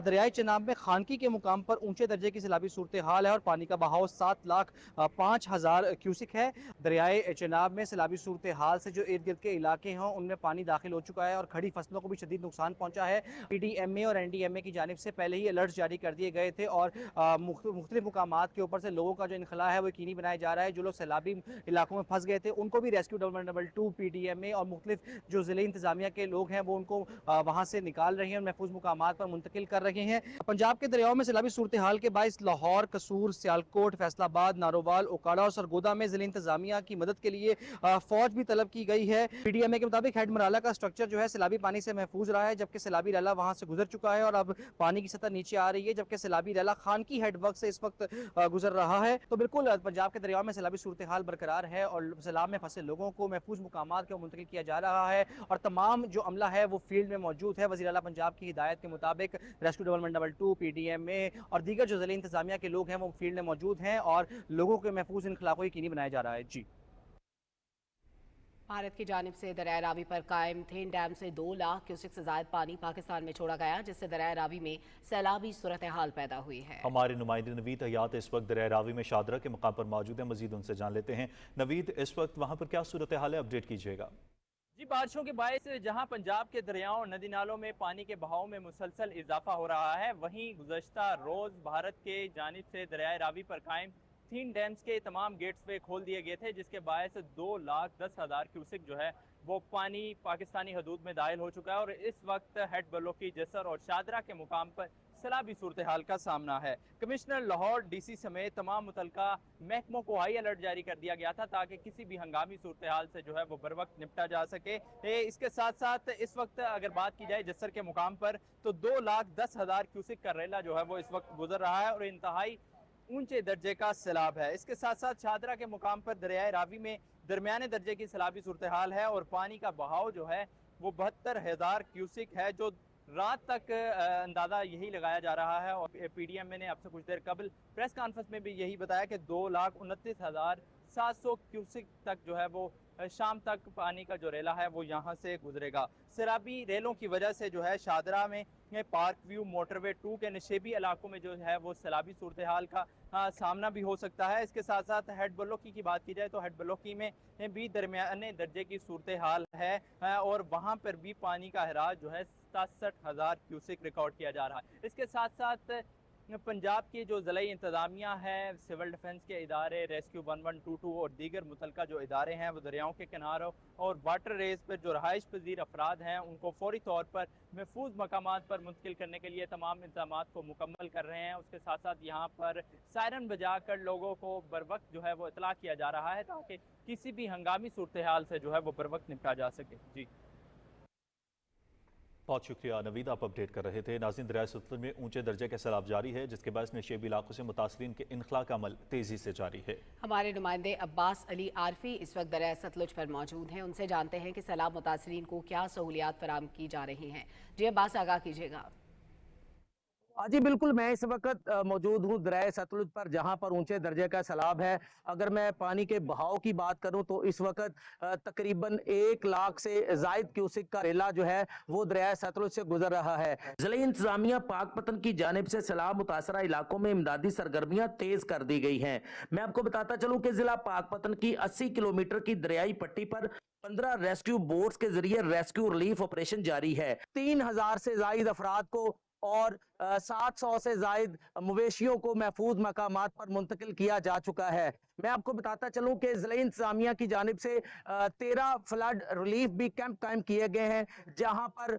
दरियाए चनाब में खानकी के मुकाम पर ऊँचे दर्जे की सैलाबी सूरत हाल है और पानी का बहाव 7,05,000 क्यूसिक है। दरियाए चनाब में सैलाबी सूरत हाल से जो इर्द गिर्द के इलाके हैं उनमें पानी दाखिल हो चुका है और खड़ी फसलों को भी शदीद नुकसान पहुंचा है। PDMA और NDMA की जानिब से पहले ही अलर्ट जारी कर दिए गए थे और मुख्तलिफ मुकामात के ऊपर से लोगों का जो इनखला है वो यकीनी बनाया जा रहा है। जो लोग सैलाबी इलाकों में फंस गए थे उनको भी रेस्क्यू 112 PDMA और मुख्तलिफ जो ज़िले इंतजामिया के लोग हैं वो उनको वहाँ से निकाल रहे हैं और महफूज मुकामात पर मुंतकिल कर रहे हैं। पंजाब के दरियाओं में सैलाबी सूरत हाल के बायस लाहौर, कसूर, सियालकोट, फैसलाबाद, नारोवाल, ओकाड़ा और सरगोदा में ज़िले इंतजामिया की मदद के लिए फौज भी तलब की गई है। PDMA के मुताबिक हेड मराला का स्ट्रक्चर जो है सैलाबी पानी से महफूज रहा है, जबकि सैलाबी रैला वहाँ से गुजर चुका है और अब पानी की सतह नीचे आ रही है, जबकि सैलाबी रैला खान की हेड वर्क से इस वक्त गुजर रहा है। तो बिल्कुल पंजाब के दरियाओं में सैलाबी सूरत हाल बरकरार है और सैलाब में फंसे लोगों को महफूज मुकामात को मुंतकिल किया जा रहा है और तमाम जो अमला है वो फील्ड में मौजूद है। वज़ीर आला पंजाब की हिदायत के मुताबिक रेस्क्यू 112 PDMA और दीगर जो ज़िले इंतजामिया के लोग हैं वो फील्ड में मौजूद हैं और लोगों के महफूज इनखला को यकीनी बनाया जा रहा है। जी, भारत की जानिब से दरियाए रावी पर कायम थेन डैम से 2 लाख क्यूसेक से ज़ायद पानी पाकिस्तान में छोड़ा गया, जिससे दरियाए रावी में सैलाबी सूरत हाल पैदा हुई है। हमारे नुमाइंदे नवीद हयात इस वक्त दरियाए रावी में शादरा के मुकाम पर मौजूद है, मजीद उनसे जान लेते हैं। नवीद, इस वक्त वहाँ पर क्या सूरत हाल है, अपडेट कीजिएगा। जी, बारिशों के बायस जहां पंजाब के दरियाओं और नदी नालों में पानी के बहाव में मुसलसल इजाफा हो रहा है, वहीं गुज़श्ता रोज़ भारत के जानिब से दरियाए रावी पर कायम 3 डैम्स के तमाम गेट्स पे खोल दिए गए थे, जिसके बायस 2,10,000 क्यूसिक जो है वो पानी पाकिस्तानी हदूद में दाखिल हो चुका है और इस वक्त हेड बलोकी, जसर और शादरा के मुकाम पर सैलाबी सूरत हाल का सामना है। कमिश्नर लाहौर, DC समेत तमाम मुतलका महकमों को हाई अलर्ट जारी कर दिया गया था ताकि किसी भी हंगामी सूरत हाल से जो है वो बर वक्त निपटा जा सके। इसके साथ साथ इस वक्त अगर बात की जाए जसर के मुकाम पर तो 2,10,000 क्यूसिक का रेला जो है वो इस वक्त गुजर रहा है और इंतहाई ऊंचे दर्जे का सैलाब है। इसके साथ साथ शादरा के मुकाम पर दरियाए रावी में दरमियाने दर्जे की सैलाबी सूरत हाल है और पानी का बहाव जो है वो 72,000 क्यूसिक है, जो रात तक अंदाज़ा यही लगाया जा रहा है। और PDMA ने अब से कुछ देर कबल प्रेस कॉन्फ्रेंस में भी यही बताया कि 2,29,700 क्यूसिक तक जो है वो शाम तक पानी का जो रेला है वो यहाँ से गुजरेगा। सैलाबी रेलों की वजह से जो है शादरा में पार्क व्यू, मोटरवे 2 के नशेबी इलाकों में जो है वो सैलाबी सूरत हाल का सामना भी हो सकता है। इसके साथ साथ हेड बलोकी की बात की जाए तो हेड बलोकी में भी दरमियाने दर्जे की सूरत हाल है और वहाँ पर भी पानी का हराज जो है 67,000 क्यूसिक रिकॉर्ड किया जा रहा है। इसके साथ साथ पंजाब की जो ज़िला इंतज़ामिया है, सिविल डिफेंस के इदारे, रेस्क्यू 1122 और दीगर मुतलका जो इदारे हैं वो दरियाओं के किनारों और वाटर रेस पर जो रहाइश पजीर अफराद हैं उनको फौरी तौर पर महफूज मकामात पर मुंतकिल करने के लिए तमाम इंतजामात को मुकम्मल कर रहे हैं। उसके साथ साथ यहाँ पर सायरन बजा कर लोगों को बर वक्त जो है वो इतला किया जा रहा है ताकि किसी भी हंगामी सूरत हाल से जो है वो बर वक्त निपटा जा सके। जी, बहुत शुक्रिया नवीद, आप अपडेट कर रहे थे। नाज़रीन, दरियाए सतलुज में ऊंचे दर्जे का सैलाब जारी है, जिसके बाद नशेबी इलाकों से मुतासरीन के इनखला का अमल तेजी से जारी है। हमारे नुमाइंदे अब्बास अली आरफी इस वक्त दरियाए सतलुज पर मौजूद हैं, उनसे जानते हैं कि सैलाब मुतासरीन को क्या सहूलियात फराहम की जा रही हैं। जी अब्बास, आगाह कीजिएगा। जी बिल्कुल, मैं इस वक्त मौजूद हूँ दरिया सतलुज पर, जहाँ पर ऊंचे दर्जे का सैलाब है। अगर मैं पानी के बहाव की बात करूँ तो इस वक्त तकरीबन 1 लाख से जायद क्यूसिक का रेला जो है वो दरिया सतलुज से गुजर रहा है। जिला इंतजामिया पाकपतन की जानिब से सैलाब मुतासरा इलाकों में इमदादी सरगर्मियां तेज कर दी गई हैं। मैं आपको बताता चलूं कि जिला पाकपतन की 80 किलोमीटर की दरियाई पट्टी पर 15 रेस्क्यू बोट्स के जरिए रेस्क्यू रिलीफ ऑपरेशन जारी है। 3000 से जायद अफराद को और 700 से जायद मवेशियों को महफूज मकामात पर मुंतकिल किया जा चुका है। मैं आपको बताता चलूं कि जिला इंतजामिया की जानिब से 13 फ्लड रिलीफ भी कैंप कायम किए गए हैं, जहां पर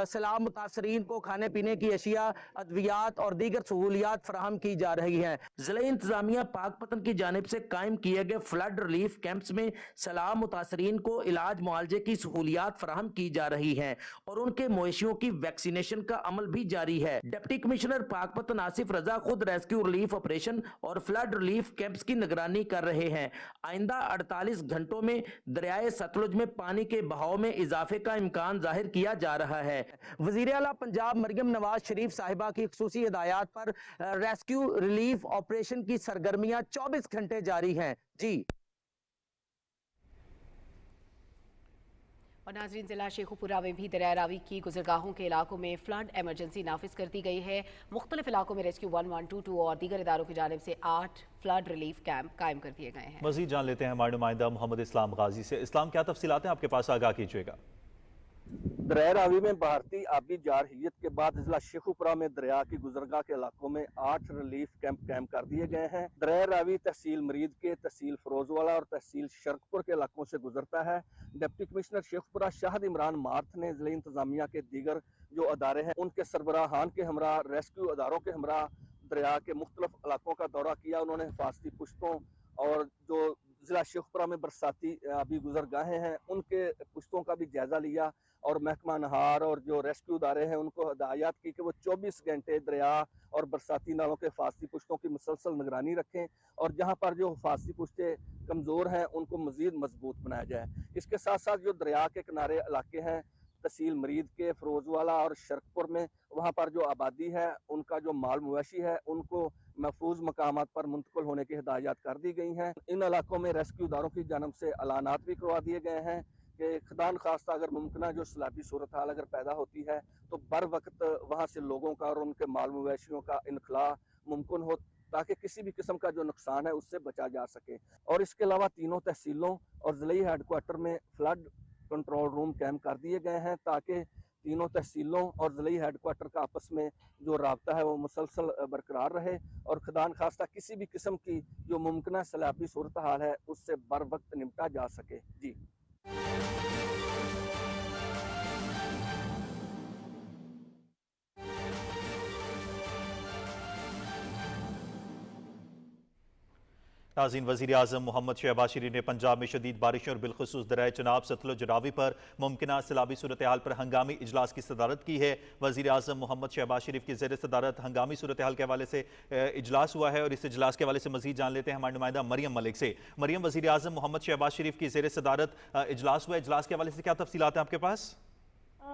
सैलाब मुतासरीन को खाने पीने की अशिया, अद्वियात और दीगर सहूलियात फराहम की जा रही हैं। जिला इंतजामिया पाकपतन की जानिब से कायम किए गए फ्लड रिलीफ कैंप्स में सैलाब मुतासरीन को इलाज मुआलजे की सहूलियात फराहम की जा रही हैं और उनके मवेशियों की वैक्सीनेशन का अमल भी जारी है। डिप्टी कमिश्नर पाकपतन आसिफ रजा खुद रेस्क्यू रिलीफ ऑपरेशन और फ्लड रिलीफ कैंप्स की निगरानी कर रहे हैं। आइंदा 48 घंटों में दरियाए सतलुज में पानी के बहाव में इजाफे का इम्कान जाहिर किया जा रहा है। वजीर आला पंजाब मरियम नवाज शरीफ साहिबा की खुसूसी हिदायत पर रेस्क्यू रिलीफ ऑपरेशन की सरगर्मियां 24 घंटे जारी हैं। जी। और नाजरीन, जिला शेखुपुरा में भी दरिया रावी की गुजरगाहों के इलाकों में फ्लड एमरजेंसी नाफिज कर दी गई है। मुख्तलिफ इलाकों में रेस्क्यू 1122 और दीगर इदारों की जानिब से 8 फ्लड रिलीफ कैंप कायम कर दिए गए हैं। मजीद जान लेते हैं हमारे नुमाइंदा मोहम्मद इस्लाम गाजी से। इस्लाम, क्या तफसीलात हैं आपके पास, आगाह कीजिएगा। दरिया रावी में भारतीय आबी जारहियत के बाद जिला शेखुपुरा में दरिया की गुजरगाह के इलाकों में 8 रिलीफ कैंप कायम कर दिए गए हैं। दरिया रावी तहसील मरीद के, तहसील फरोजवाला और तहसील शरकपुर के इलाकों से गुजरता है। Deputy commissioner Sheikhupura Shahid Imran math ने जिला इंतजामिया के दीगर जो अदारे हैं उनके सरबराहान के हमरा, रेस्क्यू अदारों के हमरा दरिया के मुख्तलिफ इलाकों का दौरा किया। उन्होंने हिफाजती पुश्तों और जो जिला शेखुपुरा में बरसाती अभी गुजरगाहें हैं उनके पुश्तों का भी जायजा लिया और महकमा नहार और जो रेस्क्यू अदारे हैं उनको हिदायत की कि वो 24 घंटे दरिया और बरसाती नालों के हिफाजती पुश्तों की मुसलसल निगरानी रखें और जहाँ पर जो हिफाजती पुश्तें कमज़ोर हैं उनको मज़ीद मजबूत बनाया जाए। इसके साथ साथ जो दरिया के किनारे इलाके हैं तहसील मरीद के, फरोजवाला और शरकपुर में, वहाँ पर जो आबादी है उनका जो माल मवेशी है उनको महफूज मकामात पर मुंतकिल होने की हिदायत कर दी गई हैं। इन इलाकों में रेस्क्यू इदारों की जानब से अलानात भी करवा दिए गए हैं कि खुदा न खास्ता अगर मुमकिन जो सैलाबी सूरत हाल अगर पैदा होती है तो बर वक्त वहाँ से लोगों का और उनके माल मवेशियों का इनखला मुमकिन हो ताकि किसी भी किस्म का जो नुकसान है उससे बचा जा सके। और इसके अलावा तीनों तहसीलों और जिले हेडक्वार्टर में फ्लड कंट्रोल रूम कायम कर दिए गए हैं ताकि तीनों तहसीलों और जिले हेडक्वार्टर का आपस में जो राब्ता है वो मुसलसल बरकरार रहे और खुदा न खास्ता किसी भी किस्म की जो मुमकिन सैलाबी सूरत हाल है उससे बर वक्त निपटा जा सके। जी। नाज़रीन, वज़ीर आज़म मोहम्मद शहबाज शरीफ ने पंजाब में शदीद बारिशों और बिलखुसूस दरिया चनाब, सतलुज, रावी पर मुमकिन सैलाबी सूरत हाल पर हंगामी इजलास की सदारत की है। वज़ीर आज़म मोहम्मद शहबाज शरीफ की ज़ेर सदारत हंगामी सूरत हाल के हवाले से इजलास हुआ है और इस इजलास के हवाले से मज़ीद जान लेते हैं हमारे नुमाइंदा मरियम मलिक से। मरियम, वज़ीर आज़म मोहम्मद शहबाज शरीफ की ज़ेर सदारत इजलास हुआ, इजलास के हवाले से क्या तफसीलात हैं आपके पास?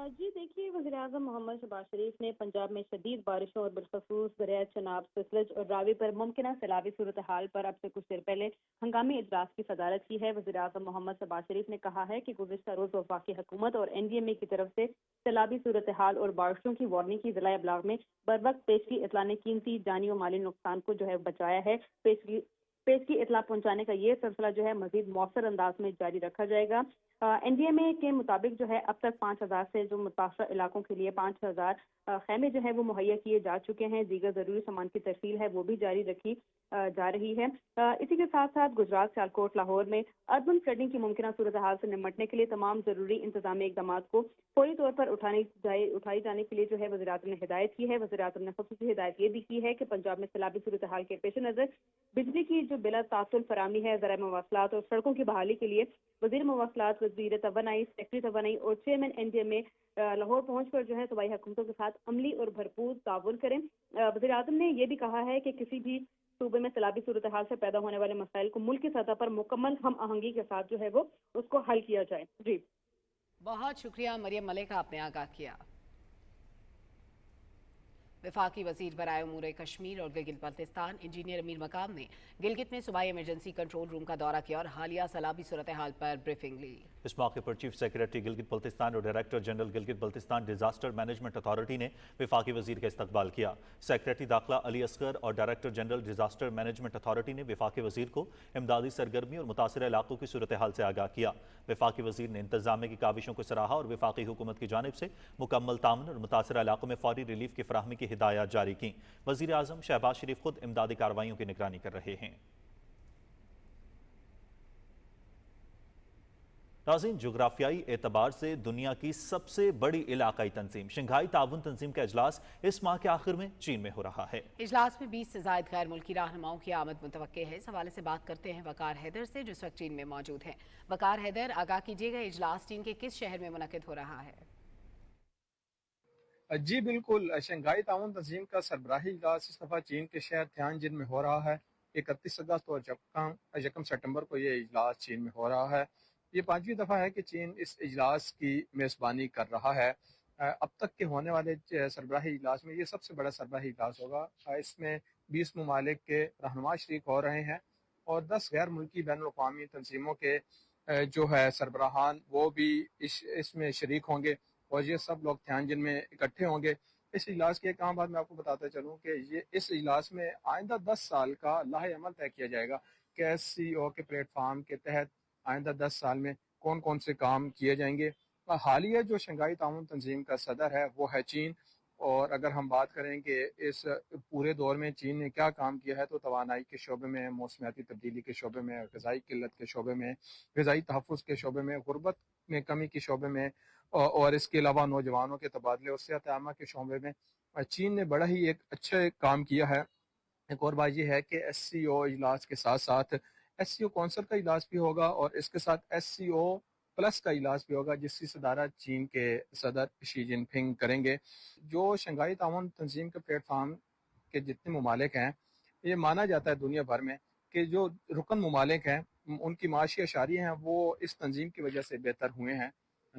जी देखिए, वज़ीर आज़म मोहम्मद शहबाज शरीफ ने पंजाब में शदीद बारिशों और बिलखसूस दरिया चनाब, सतलुज और रावी पर मुमकिन सैलाबी सूरत हाल पर अब से कुछ देर पहले हंगामी इजलास की सदारत की है। वज़ीर आज़म मोहम्मद शहबाज शरीफ ने कहा है कि गुज़िश्ता रोज़ वफाकी हुकूमत और NDMA की तरफ से सैलाबी सूरत हाल और बारिशों की वार्निंग की ज़िला अबलाग में बर वक्त पेश की इतला ने कीमती जानी और माली नुकसान को जो है बचाया है। पेश की इतला पहुंचाने का ये सिलसिला जो है मजीद मौसर अंदाज में जारी रखा जाएगा। NDMA के मुताबिक जो है अब तक 5000 से जो मुतासर इलाकों के लिए 5000 खैमे जो है वो मुहैया किए जा चुके हैं। दीगर जरूरी सामान की तरसील है वो भी जारी रखी जा रही है। इसी के साथ साथ गुजरात, सियालकोट, लाहौर में अर्बन फ्लडिंग की मुमकिन सूरत हाल से निपटने के लिए तमाम जरूरी इंतजामी इकदाम को फौरी तौर पर उठाई जाने के लिए जो है वज़ीर आज़म ने हिदायत की है। वज़ीर आज़म ने खुसूसी हिदायत ये भी की है कि पंजाब में सैलाबी सूरत हाल के पेश नज़र बिजली की जो बिला तासुल फराहमी है, ज़राए मवासलात और सड़कों की बहाली के लिए वज़ीर मवासलात, वज़ीर तवानाई, सेक्रेटरी तवानाई और चेयरमैन NDMA लाहौर पहुंचकर जो है सूबाई हुकूमतों के साथ अमली और भरपूर ताउन करें। वज़ीर आज़म ने यह भी कहा है कि किसी भी सूबे में सैलाबी सूरत हाल से पैदा होने वाले मसाइल को मुल्क की सतह पर मुकम्मल हम आहंगी के साथ जो है वो उसको हल किया जाए। जी, बहुत शुक्रिया मरियम मलिक, आपने आगाह किया। वफाकी वजीर बराए उमूर कश्मीर और गिलगित बल्तिस्तान इंजीनियर अमीर मकाम ने गिलगित में सूबाई इमरजेंसी कंट्रोल रूम का दौरा किया और हालिया सैलाबी सूरत हाल पर ब्रीफिंग ली। इस मौके पर चीफ सेक्रेटरी गिलगित बल्तिस्तान और director general Gilgit Baltistan disaster management authority ने वफाकी वजीर का इस्तकबाल किया। सेक्रेटरी दाखिला अली असगर और director general disaster management authority ने वफाकी वजीर को इमदादी सरगर्मी और मुतासर इलाकों की सूरत हाल से आगाह किया। वफाकी वजीर ने इंतजामिया की काविशों को सराहा और वफाकी हुकूमत की जानिब से मुकम्मल तामन और मुतासर इलाकों में फौरी रिलीफ की फराहमी की हिदायत जारी की। वजीर आजम शहबाज शरीफ खुद इमदादी कार्रवाइयों की निगरानी कर रहे हैं। नाज़रीन, जोग्राफियाई एतबार से दुनिया की सबसे बड़ी इलाकाई तंजीम शंघाई ताउन तंजीम का इजलास इस माह के आखिर में चीन में हो रहा है। इजलास में 20 से ज़ायद गैर मुल्की रहनुमाओं की आमद मुतवक्के है। इस हवाले से बात करते हैं वकार हैदर से, जो इस वक्त चीन में मौजूद हैं। वकार हैदर, आगाह कीजिएगा, इजलास चीन के किस शहर में मुनक्किद हो रहा है? जी बिल्कुल, शंघाई ताउन तंजीम का सरबराही इजलास इस दफ़ा चीन के शहर तियानजिन में हो रहा है। 31 अगस्त और यकम सितंबर को ये इजलास चीन में हो रहा है। ये 5वीं दफ़ा है कि चीन इस इजलास की मेज़बानी कर रहा है। अब तक के होने वाले सरबराही इजलास में ये सबसे बड़ा सरबराही इजलास होगा। इसमें 20 ममालिक के रहनुमा शरीक हो रहे हैं और 10 गैर मुल्की बैनुल-अक़वामी तंजीमों के जो है सरबराहान वो भी इसमें शरीक होंगे और ये सब लोग तियानजिन में इकट्ठे होंगे। इस इजलास की एक आम बात मैं आपको बताता चलूँ कि ये इस इजलास में आइंदा 10 साल का लाहे अमल तय किया जाएगा कि SCO के प्लेटफार्म के तहत आइंदा 10 साल में कौन कौन से काम किए जाएंगे। हालिया जो शंघाई ताउन तंजीम का सदर है वो है चीन, और अगर हम बात करें कि इस पूरे दौर में चीन ने क्या काम किया है तो तवानाई के शोबे में, मौसमियाती तब्दीली के शोबे में, ग़िज़ाई किल्लत के शोबे में, ग़िज़ाई तहफ़्फ़ुज़ के शोबे में, गुर्बत में कमी के शोबे में और इसके अलावा नौजवानों के तबादले और सेहत आमा के शोबे में चीन ने बड़ा ही एक अच्छा काम किया है। एक और बात यह है कि SCO इजलास के साथ साथ SCO कौंसल का इजलास भी होगा और इसके साथ SCO प्लस का इजलास भी होगा, जिसकी सदारत चीन के सदर शी जिनपिंग करेंगे। जो शंघाई ताउन तंजीम के प्लेटफार्म के जितने ममालिक हैं, ये माना जाता है दुनिया भर में कि जो रुकन ममालिक हैं उनकी माशी अशारी हैं वो इस तंजीम की वजह से बेहतर हुए हैं।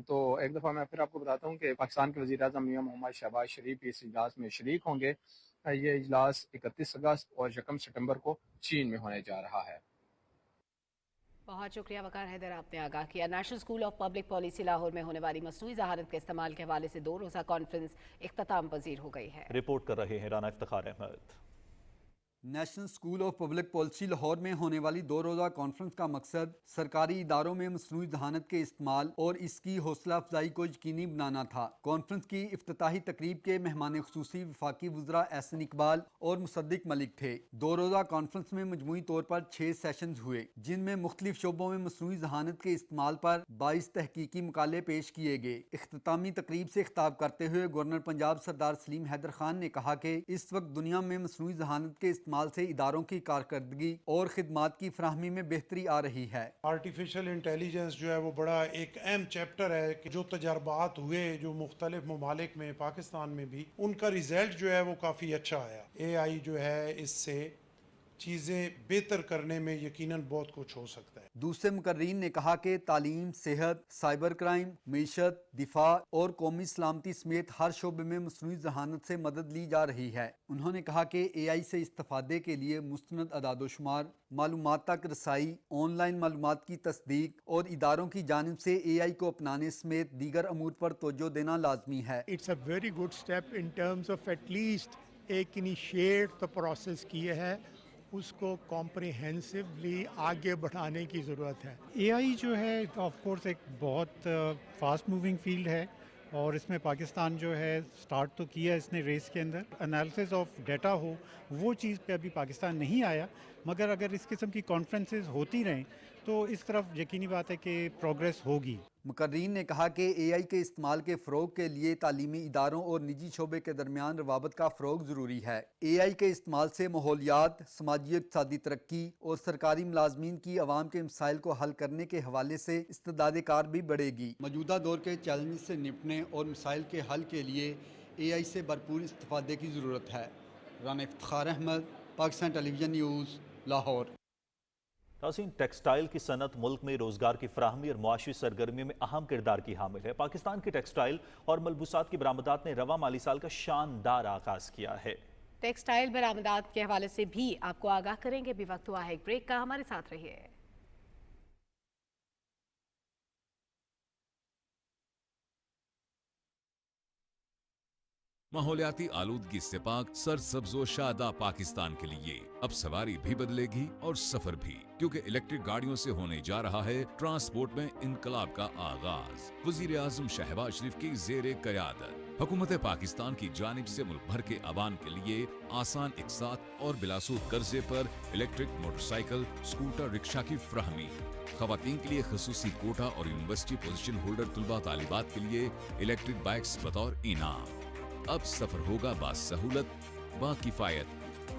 तो एक दफ़ा मैं फिर आपको बताता हूँ कि पाकिस्तान के वज़ीर आज़म मियां मोहम्मद शहबाज शरीफ इस इजलास में शरीक होंगे। ये इजलास 31 अगस्त और यकम सितंबर को चीन में होने जा रहा है। बहुत शुक्रिया वकार हैदर, आपने आगाह किया। National school of public policy Lahore में होने वाली मसनूई ज़हारत के इस्तेमाल के हवाले से 2 रोज़ा कॉन्फ्रेंस इख्तिताम पजीर हो गई है। रिपोर्ट कर रहे हैं Rana Iftikhar Ahmed. National school of public policy Lahore में होने वाली 2 रोज़ा कॉन्फ्रेंस का मकसद सरकारी इदारों में मसनूई जहानत के इस्तेमाल और इसकी हौसला अफजाई को यकीनी बनाना था। कॉन्फ्रेंस की इफ्तिताही तकरीब के मेहमान खुसूसी वफाकी वज़रा एहसन इकबाल और मुसद्दिक मलिक थे। 2 रोज़ा कॉन्फ्रेंस में मजमूई तौर पर 6 सेशंस हुए, जिनमें मुख्तलिफ शोबों में मसनूई जहानत के इस्तेमाल पर 22 तहकीकी मुकाले पेश किए गए। इख्तितामी तकरीब से खिताब करते हुए गवर्नर पंजाब सरदार सलीम हैदर खान ने कहा कि इस वक्त दुनिया में मसनूई जहानत के इस्तेमाल से इदारों की कारकर्दगी और खिदमात की फराहमी में बेहतरी आ रही है। आर्टिफिशियल इंटेलिजेंस जो है वो बड़ा एक अहम चैप्टर है कि जो तजर्बात हुए जो मुख्तलिफ ममालिक में, पाकिस्तान में भी, उनका रिजल्ट जो है वो काफ़ी अच्छा आया। AI जो है इससे चीज़ें बेहतर करने में यकीनन बहुत कुछ हो सकता है। दूसरे मुकर्रीन ने कहा कि तालीम, सेहत, साइबर क्राइम, मीशत, दिफा और कौमी सलामती समेत हर शोबे में मसनूई जहानत से मदद ली जा रही है। उन्होंने कहा कि AI से इस्तेफादे के लिए मुस्तनद अदादोशुमार, मालूमात तक रसाई, ऑनलाइन मालूमात की तस्दीक और इदारों की जानिब से AI को अपनाने समेत दीगर अमूर पर तवज्जो देना लाजमी है। It's a very good step in terms of at least एक इनिशिएट तो प्रोसेस किए है, उसको कॉम्प्रिहेंसिवली आगे बढ़ाने की ज़रूरत है। AI जो है ऑफ कोर्स एक बहुत फास्ट मूविंग फील्ड है और इसमें पाकिस्तान जो है स्टार्ट तो किया इसने रेस के अंदर। एनालिसिस ऑफ डाटा हो वो चीज़ पे अभी पाकिस्तान नहीं आया, मगर अगर इस किस्म की कॉन्फ्रेंसेस होती रहें तो इस तरफ यकीनी बात है कि प्रोग्रेस होगी। मुकर्रीन ने कहा कि AI के इस्तेमाल के फ़रोग के लिए तालीमी इदारों और निजी शोबे के दरमियान रवाबत का फ़रोग ज़रूरी है। AI के इस्तेमाल से माहौलियात, समाजी इक़्तिसादी तरक्की और सरकारी मुलाजमीन की आवाम के मसाइल को हल करने के हवाले से इस्तेदाद कार भी बढ़ेगी। मौजूदा दौर के चैलेंज से निपटने और मसाइल के हल के लिए AI से भरपूर इस्तेफादे की ज़रूरत है। Rana Iftikhar Ahmed, Pakistan television news, Lahore. नाज़रीन, टेक्सटाइल की सनत मुल्क में रोजगार की फराहमी और मुआशी सरगर्मियों में अहम किरदार की हामिल है। पाकिस्तान की टेक्सटाइल और मलबूसात की बरामदात ने रवा माली साल का शानदार आगाज किया है। टेक्सटाइल बरामदात के हवाले से भी आपको आगाह करेंगे। भी वक्त हुआ है एक ब्रेक का, हमारे साथ रहिए। माहौलियाती आलूदगी से पाक सरसब्जो शादा पाकिस्तान के लिए अब सवारी भी बदलेगी और सफर भी, क्योंकि इलेक्ट्रिक गाड़ियों से होने जा रहा है ट्रांसपोर्ट में इनकलाब का आगाज। वजीर आजम शहबाज शरीफ की जेर क़यादत हुकूमत पाकिस्तान की जानिब से मुल्क भर के अवाम के लिए आसान, इकसात और बिलासूद कर्जे पर इलेक्ट्रिक मोटरसाइकिल, स्कूटर, रिक्शा की फ्राहमी। खवातीन के लिए खसूसी कोटा और यूनिवर्सिटी पोजीशन होल्डर तलबा तालिबात के लिए इलेक्ट्रिक बाइक्स बतौर इनाम। अब सफर होगा बासहूलत, बाकिफायत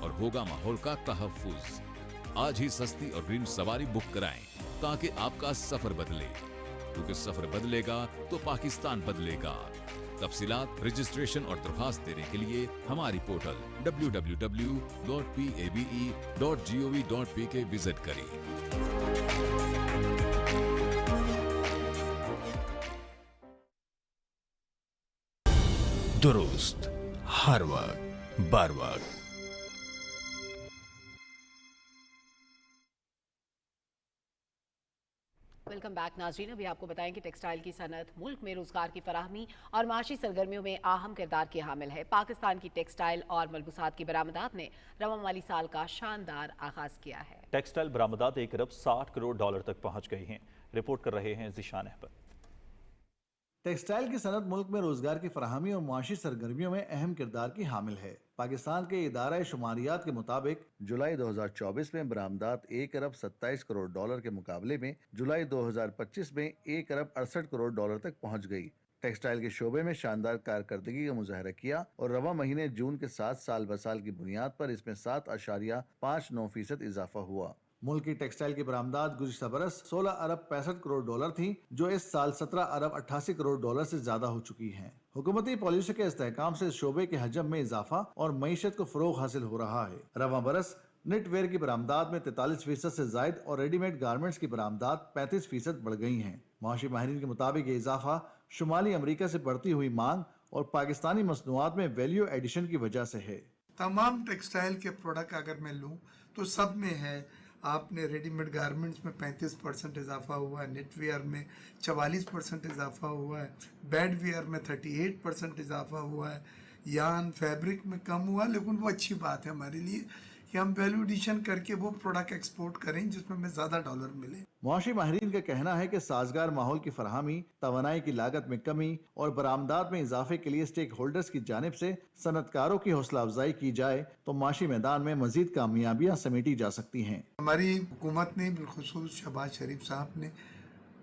और होगा माहौल का तहफ्फुज। आज ही सस्ती और ग्रीन सवारी बुक कराएं ताकि आपका सफर बदले, क्योंकि सफर बदलेगा तो पाकिस्तान बदलेगा। तफसीलात, रजिस्ट्रेशन और दरखास्त देने के लिए हमारी पोर्टल www.pabe.gov.pk विजिट करें। दुरुस्त हर वक्त बर वक्त। वेलकम बैक नाज़रीन। अभी आपको बताएं कि टेक्सटाइल की सनत मुल्क में रोजगार की फराहमी और माशी सरगर्मियों में अहम किरदार की हामिल है। पाकिस्तान की टेक्सटाइल और मलबूसात की बरामदात ने रवा माली साल का शानदार आगाज किया है। टेक्सटाइल बरामदात 1 अरब 60 करोड़ डॉलर तक पहुंच गई हैं। रिपोर्ट कर रहे हैं ज़ीशान अहमद। टेक्सटाइल की सनत मुल्क में रोजगार की फराहमी और मुआशी सरगर्मियों में अहम किरदार की हामिल है। पाकिस्तान के इदारा शुमारियात के मुताबिक जुलाई 2024 में बरामदात 1 अरब 27 करोड़ डॉलर के मुकाबले में जुलाई 2025 में 1 अरब 68 करोड़ डॉलर तक पहुंच गई। टेक्सटाइल के शोबे में शानदार कारकर्दगी का मुजाहरा किया और रवा महीने जून के साथ साल ब साल की बुनियाद पर इसमें 7.59% इजाफा हुआ। मुल्क की टेक्सटाइल की बरामदात गुज़िश्ता बरस 16 अरब 65 करोड़ डॉलर थी, जो इस साल 17 अरब 88 करोड़ डॉलर से ज्यादा हो चुकी हैं। हुकूमती पॉलिसी के इस्तेहकाम से शोबे के हजम में इजाफा और मईशत को फरोग हासिल हो रहा है। रवा बरस निटवेयर की बरामदात में 43% से जायद और रेडीमेड गारमेंट्स की बरामदात 35% बढ़ गई हैं। मुआशी माहिरीन के मुताबिक ये इजाफा शुमाली अमरीका से बढ़ती हुई मांग और पाकिस्तानी मसनूआत में वैल्यू एडिशन की वजह से है। तमाम टेक्सटाइल के प्रोडक्ट अगर मैं लूँ तो सब में है। आपने रेडीमेड गारमेंट्स में 35% इजाफा हुआ है, नेटवेयर में 44% इजाफा हुआ है, बेडवेयर में 38% इजाफा हुआ है, यान फैब्रिक में कम हुआ, लेकिन वो अच्छी बात है हमारे लिए कि हम वैल्यू एडिशन करके वो प्रोडक्ट एक्सपोर्ट करें जिसमें हमें ज़्यादा डॉलर मिले। मुआशी माहिरीन का कहना है कि साजगार माहौल की फरहमी, तवानाई की लागत में कमी और बरामदात में इजाफे के लिए स्टेक होल्डर्स की जानिब से सनतकारों की हौसला अफजाई की जाए तो माशी मैदान में मजीद कामयाबियाँ समेटी जा सकती हैं। हमारी हुकूमत ने बिलखुसूस शहबाज शरीफ साहब ने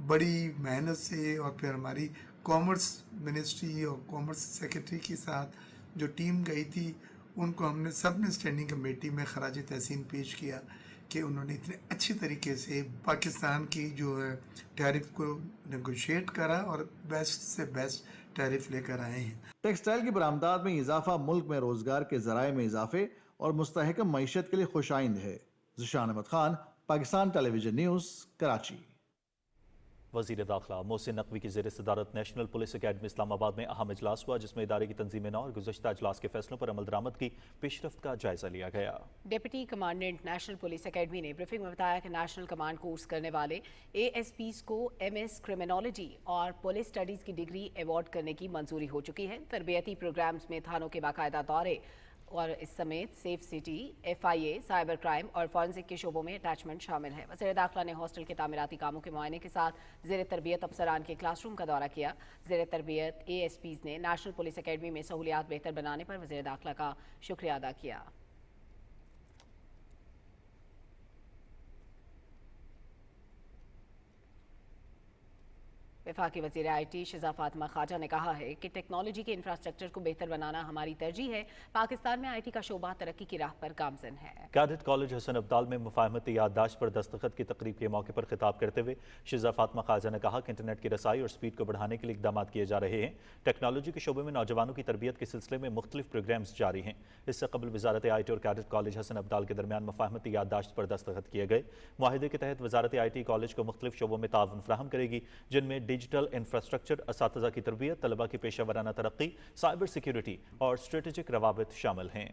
बड़ी मेहनत से और फिर हमारी कॉमर्स मिनिस्ट्री और कॉमर्स सेक्रेटरी के साथ जो टीम गई थी उनको हमने सब ने स्टैंडिंग कमेटी में खराज तहसीन पेश किया कि उन्होंने इतने अच्छी तरीके से पाकिस्तान की जो है टैरिफ को नेगोशिएट करा और बेस्ट से बेस्ट टैरिफ लेकर आए हैं। टेक्सटाइल की बरामदात में इजाफा मुल्क में रोजगार के जराए में इजाफे और मुस्तहकम मईशत के लिए खुशाइंद है। Zeeshan Ahmed Khan, Pakistan television news, Karachi. वज़ीर दाखिला मोहसिन नकवी की ज़ेर सदारत नेशनल पुलिस अकेडमी इस्लामाबाद में अहम इजलास हुआ, जिसमें इदारे की तंजीम नौ और गुज़श्ता इजलास के फैसलों पर अमल दरामद की पेशरफ्त का जायजा लिया गया। Deputy commandant national police academy ने ब्रीफिंग में बताया कि नेशनल कमांड कोर्स करने वाले ASPs को MS क्रिमिनोलॉजी और पुलिस स्टडीज़ की डिग्री अवार्ड करने की मंजूरी हो चुकी है। तरबियती प्रोग्राम्स में थानों के बाकायदा दौरे और इस समेत safe city, FIA, cyber crime और फॉरेंसिक के शोबों में अटैचमेंट शामिल है। वज़ीर दाखिला ने हॉस्टल के तामीराती कामों के मुआयने के साथ ज़ेर तरबियत अफसरान के क्लासरूम का दौरा किया। ज़ेर तरबियत ASPs ने नेशनल पुलिस अकेडमी में सहूलियात बेहतर बनाने पर वज़ीर दाखिला का शुक्रिया अदा किया। वफाकी वज़ीर IT शिजा फातिमा ख्वाजा ने कहा है कि टेक्नोलॉजी के इंफ्रास्ट्रक्चर को बेहतर बनाना हमारी तरजीह है। पाकिस्तान में IT का शोबा तरक्की की राह पर गामजन है। कैडेट कॉलेज हसन अब्दाल में मुफाहमती याददाश्त पर दस्तखत की तकरीब के मौके पर खिताब करते हुए शिजा फातिमा ख्वाजा ने कहा कि इंटरनेट की रसाई और स्पीड को बढ़ाने के लिए इकदाम किए जा रहे हैं। टेक्नोलॉजी के शोबे में नौजवानों की तरबियत के सिलसिले में मुख्तलिफ प्रोग्राम्स जारी हैं। इससे कबल वजारत IT और कैडेट कॉलेज हसन अब्दाल के दरमियान मुफाहमती याददाश्त पर दस्तखत किए गए। मुआहिदे के तहत वजारत IT कॉलेज को मुख्तलिफ शोबों में ताउन फराहम करेगी, जिनमें डिजिटल इंफ्रास्ट्रक्चर, असातिज़ा की तरबियत, तलबा की पेशा वराना तरक्की, साइबर सिक्योरिटी और स्ट्रेटेजिक रवाबित शामिल हैं।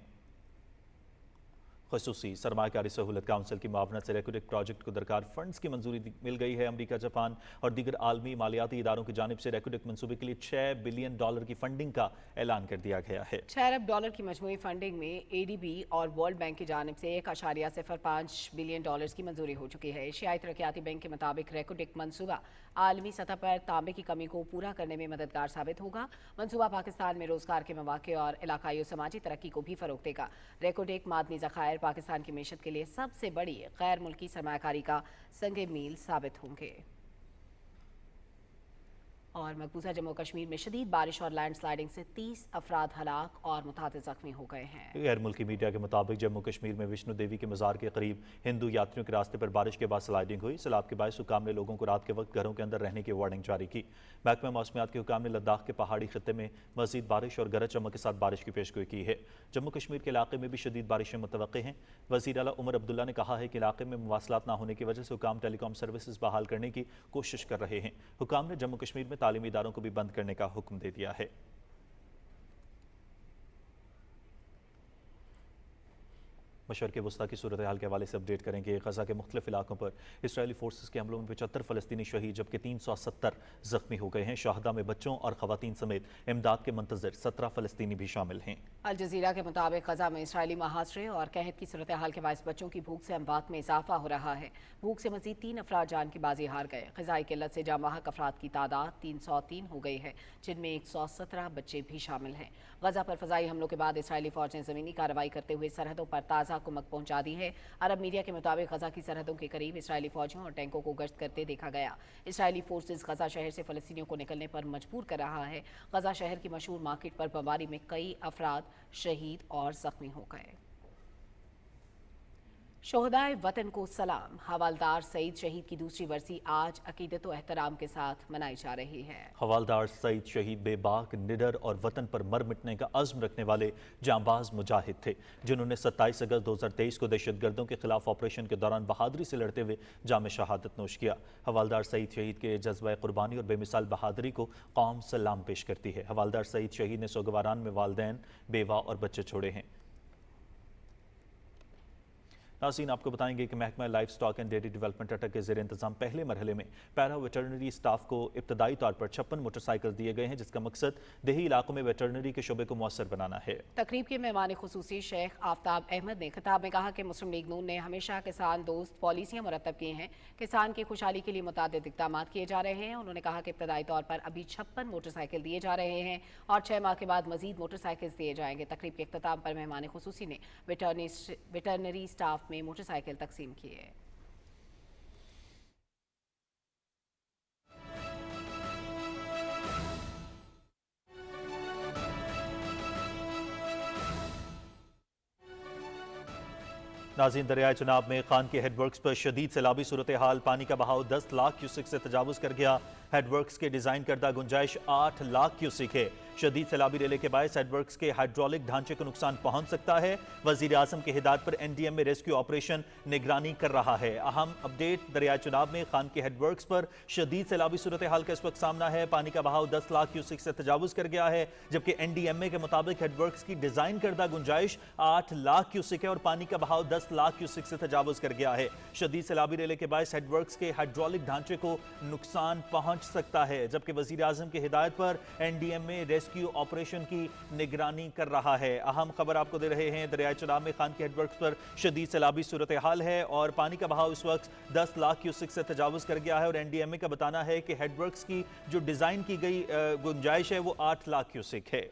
खसूसी सरमाकारी सहूलत काउंसिल की मुआवनत से रेकोडेक प्रोजेक्ट को दरकार फंड्स की मंजूरी मिल गई है। अमरीका, जापान और दीगर आलमी मालियाती इदारों की जानिब से रेकोडेक मनसूबे के लिए $6 बिलियन की फंडिंग का ऐलान कर दिया गया है। $6 अरब की मजमूई फंडिंग में ADB और वर्ल्ड बैंक की जानिब से $1.05 बिलियन की मंजूरी हो चुकी है। एशियाई तरक्याती बैंक के मुताबिक रेकोडेक मनसूबा आलमी सतह पर तांबे की कमी को पूरा करने में मददगार साबित होगा। मनसूबा पाकिस्तान में रोजगार के मौके और इलाकाई और समाजी तरक्की को भी फरोग देगा। रेकोडेक मादनी ज़खायर पाकिस्तान की मीशत के लिए सबसे बड़ी गैर मुल्की सरमायाकारी का संगे मील साबित होंगे। और मकबूजा जम्मू कश्मीर में शदीद बारिश और लैंड स्लाइडिंग से 30 अफराद हलाक और मुतादिद जख्मी हो गए हैं। गैर मुल्की मीडिया के मुताबिक जम्मू कश्मीर में विष्णु देवी के मज़ार के करीब हिंदू यात्रियों के रास्ते पर बारिश के बाद स्लाइडिंग हुई। सैलाब के बायस हुकाम ने लोगों को रात के वक्त घरों के अंदर रहने की वार्निंग जारी की। महकमा मौसमियात के हुकाम ने लद्दाख के पहाड़ी खत्ते में मज़ीद बारिश और गरज चमक के साथ बारिश की पेशगोई की है। जम्मू कश्मीर के इलाके में भी शदीद बारिशें मुतवक्के हैं। वज़ीर आला उमर अब्दुल्ला ने कहा है कि इलाके में मवासलात न होने की वजह से हुकाम टेलीकॉम सर्विसेज बहाल करने की कोशिश कर रहे हैं। हुकाम ने जम्मू कश्मीर में तालीमी इदारों को भी बंद करने का हुक्म दे दिया है। मशरक़ वस्ता की सूरत हाल के हवाले से अपडेट करेंगे। गजा के मुख्तलिफ इलाकों पर इसराइली फोर्सेस के हमलों में 75 फ़लस्तीनी शहीद जबकि 370 जख्मी हो गए हैं। शाहदा में बच्चों और ख़वातीन समेत इमदाद के मंतज़र 17 फ़लस्तीनी भी शामिल हैं। अल जज़ीरा के मुताबिक गजा में इसराइली मुहासरे और कहत की सूरत हाल के बायस बच्चों की भूख से अमवात में इजाफा हो रहा है। भूख से मजीद 3 अफराद जान की बाजी हार गए। ग़िज़ाई किल्लत से जाम बहक अफराद की तादाद 303 हो गई है, जिनमें 117 बच्चे भी शामिल हैं। गजा पर फ़ज़ाई हमलों के बाद इसराइली फ़ौज ने ज़मीनी कार्रवाई करते हुए सरहदों पर ताज़ा कुमक पहुंचा दी है। अरब मीडिया के मुताबिक गजा की सरहदों के करीब इसराइली फौजियों और टैंकों को गश्त करते देखा गया। इसराइली फोर्सेस गजा शहर से फ़लस्तीनियों को निकलने पर मजबूर कर रहा है। गजा शहर की मशहूर मार्केट पर बमबारी में कई अफराद शहीद और जख्मी हो गए। शोहदाए वतन को सलाम। हवालदार सईद शहीद की दूसरी बरसी आज अकीदत व एहतराम के साथ मनाई जा रही है। हवालदार सईद शहीद बेबाक, निडर और वतन पर मर मिटने का अज़्म रखने वाले जांबाज मुजाहिद थे, जिन्होंने 27 अगस्त 2023 को दहशतगर्दों के खिलाफ ऑपरेशन के दौरान बहादुरी से लड़ते हुए जाम शहादत नोश किया। हवालदार सईद शहीद के जज्बा कुर्बानी और बेमिसाल बहादुरी को कौम सलाम पेश करती है। हवालदार सईद शहीद ने सोगवारान में वालिदैन, बेवा और बच्चे छोड़े हैं। नाज़रीन, आपको बताएंगे कि महकमा life stock and dairy development अटक के ज़ेर इंतज़ाम पहले मरहले में पैरा वेटरनरी स्टाफ को इब्तदाई तौर पर 56 मोटरसाइकिल दिए गए हैं, जिसका मकसद देही इलाकों में वेटरनरी के शोबे को मौसर बनाना है। तकरीब के मेहमान खुसूसी शेख आफ्ताब अहमद ने खिताब में कहा कि मुस्लिम लीग नून ने हमेशा किसान दोस्त पॉलिसियाँ मुरतब की हैं। किसान की खुशहाली के लिए मुतादिद इक़दाम किए जा रहे हैं। उन्होंने कहा कि इब्तदाई तौर पर अभी 56 मोटरसाइकिल दिए जा रहे हैं और 6 माह के बाद मजीद मोटरसाइकिल दिए जाएंगे। तकरीब के इख्तिताम पर मेहमान खुसूसी ने वेटरनरी स्टाफ में मोटरसाइकिल तकसीम किए। नाज़रीन, दरियाए चनाब में खान के हेडवर्क्स पर शदीद सैलाबी सूरत हाल। पानी का बहाव 10 लाख क्यूसिक से तजावुज कर गया। हेडवर्क्स के डिज़ाइन करदा गुंजाइश 8 लाख क्यूसिक है। शदीद सैलाबी रेले के बायस हेडवर्क्स के हाइड्रोलिक ढांचे को नुकसान पहुंच सकता है। वज़ीर आज़म की हिदायत पर NDM में रेस्क्यू ऑपरेशन निगरानी कर रहा है। अहम अपडेट, दरियाए चनाब में खान के हेडवर्क्स पर शदीद सैलाबी सूरत हाल का इस वक्त सामना है। पानी का बहाव 10 लाख क्यूसिक से तजावुज कर गया है, जबकि NDMA के मुताबिक हेडवर्क्स की डिज़ाइन करदा गुंजाइश 8 लाख क्यूसिक है और पानी का बहाव 10 लाख क्यूसिक से तजावुज कर गया है। शदीद सैलाबी रेले के बायस हेडवर्क्स के हाइड्रोलिक ढांचे को नुकसान पहुंच सकता है, जबकि वज़ीर आज़म की हिदायत पर NDMA रेस्क्यू ऑपरेशन की निगरानी कर रहा है। अहम खबर आपको दे रहे हैं, दरियाए चनाब में खान के हेडवर्क्स पर शदीद सैलाबी सूरत हाल है और पानी का बहाव इस वक्त 10 लाख क्यूसिक से तजावुज कर गया है और NDMA का बताना है कि हेडवर्क्स की जो डिज़ाइन की गई गुंजाइश है वो 8 लाख क्यूसिक है।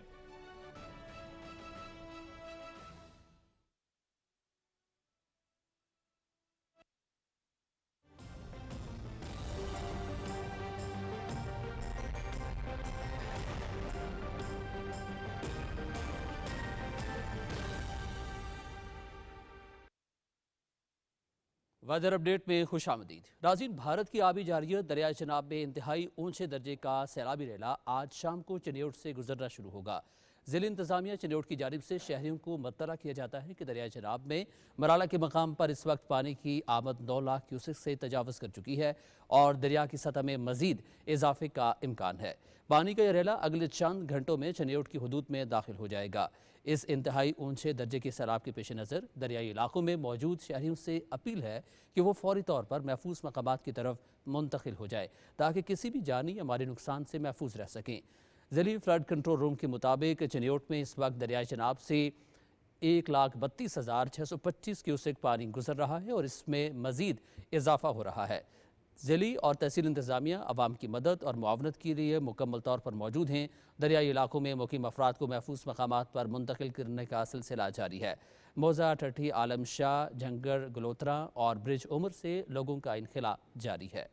वेदर अपडेट में खुश आमदीद। नाज़रीन, भारत की आबी जारियत दरिया चनाब में इंतहाई ऊंचे दर्जे का सैलाबी रेला आज शाम को चिन्योट से गुजरना शुरू होगा। ज़िला इंतज़ामिया चिन्योट की जानिब से शहरियों को मुत्तला किया जाता है कि दरिया चनाब में मराला के मकाम पर इस वक्त पानी की आमद 9 लाख क्यूसेक से तजावज़ कर चुकी है और दरिया की सतह में मज़ीद इजाफे का इम्कान है। पानी का यह रेला अगले चंद घंटों में चिन्योट की हदूद में दाखिल हो जाएगा। इस इंतहाई ऊंचे दर्जे के सैलाब के पेश नज़र दरियाई इलाकों में मौजूद शहरियों से अपील है कि वो फौरी तौर पर महफूज मकामात की तरफ मुंतकिल हो जाए ताकि किसी भी जानी या माली नुकसान से महफूज रह सकें। ज़िली फ्लड कंट्रोल रूम के मुताबिक चिन्योट में इस वक्त दरियाई चनाब से 1,32,625 क्यूसेक पानी गुजर रहा है और इसमें मज़ीद इजाफा हो रहा है। ज़िली और तहसील इंतज़ामिया अवाम की मदद और मुआवनत के लिए मुकम्मल तौर पर मौजूद हैं। दरियाई इलाकों में मुकीम अफराद को महफूज मकामात पर मुंतकिल करने का सिलसिला जारी है। मौजा, ठठी, आलम शाह, झंगर, गलोत्रा और ब्रिज उमर से लोगों का इनखिला जारी है।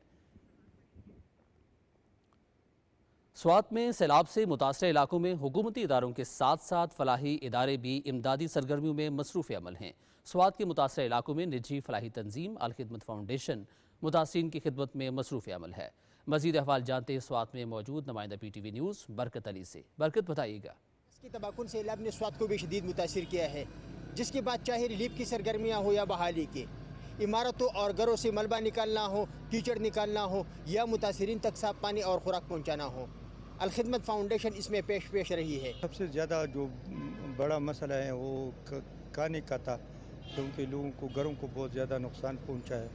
स्वात में सैलाब से मुतासर इलाकों में हुकूमती इदारों के साथ साथ फलाही इदारे भी इमदादी सरगर्मियों में मसरूफ़ अमल हैं। स्वात के मुतासर इलाकों में निजी फलाही तंजीम अल खिदमत फाउंडेशन मुतासरीन की खिदमत में मसरूफ़ अमल है। मज़ीद अहवाल जानते हैं स्वात में मौजूद नुमाइंदा PTV न्यूज़ बरकत अली से। बरकत, बताइएगा। इसकी तबाकुन सैलाब ने स्वात को भी शदीद मुतासिर किया है, जिसके बाद चाहे रिलीफ की सरगर्मियाँ हो या बहाली की, इमारतों और घरों से मलबा निकालना हो, कीचड़ निकालना हो या मुतासरीन तक साफ पानी और खुराक पहुँचाना हो, अल खिदमत फाउंडेशन इसमें पेश रही है। सबसे ज़्यादा जो बड़ा मसला है वो खाने का था, क्योंकि लोगों को घरों को बहुत ज़्यादा नुकसान पहुंचा है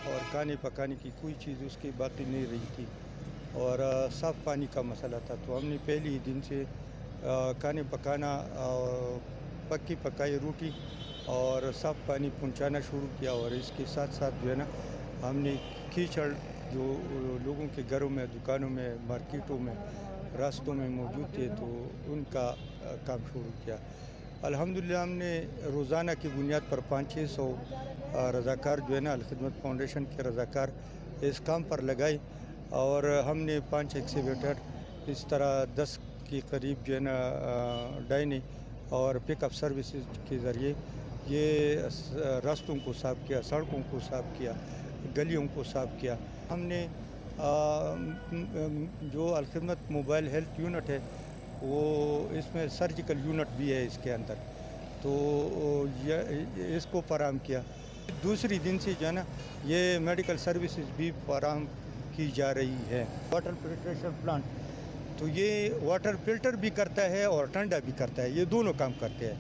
और खाने पकाने की कोई चीज़ उसकी बाकी नहीं रही थी और साफ़ पानी का मसला था। तो हमने पहले ही दिन से खाने पकाना, पक्की पकाई रोटी और साफ़ पानी पहुंचाना शुरू किया और इसके साथ साथ जो है ना हमने कीचड़ जो लोगों के घरों में, दुकानों में, मार्केटों में, रास्तों में मौजूद थे तो उनका काम शुरू किया। अल्हम्दुलिल्लाह हमने रोज़ाना की बुनियाद पर 500-600 रज़ाकार जो है ना अल खिदमत फाउंडेशन के रज़ाकार इस काम पर लगाए और हमने 5 एक्सीवेटर इस तरह 10 के करीब जो है ना डायने और पिकअप सर्विसेज के ज़रिए ये रास्तों को साफ़ किया, सड़कों को साफ़ किया, गलियों को साफ़ किया। हमने जो अल खिदमत मोबाइल हेल्थ यूनिट है वो इसमें सर्जिकल यूनिट भी है इसके अंदर, तो इसको फराहम किया। दूसरी दिन से जो है ना ये मेडिकल सर्विसेज भी फराहम की जा रही है। वाटर फिल्ट्रेशन प्लांट तो ये वाटर फिल्टर भी करता है और ठंडा भी करता है, ये दोनों काम करते हैं।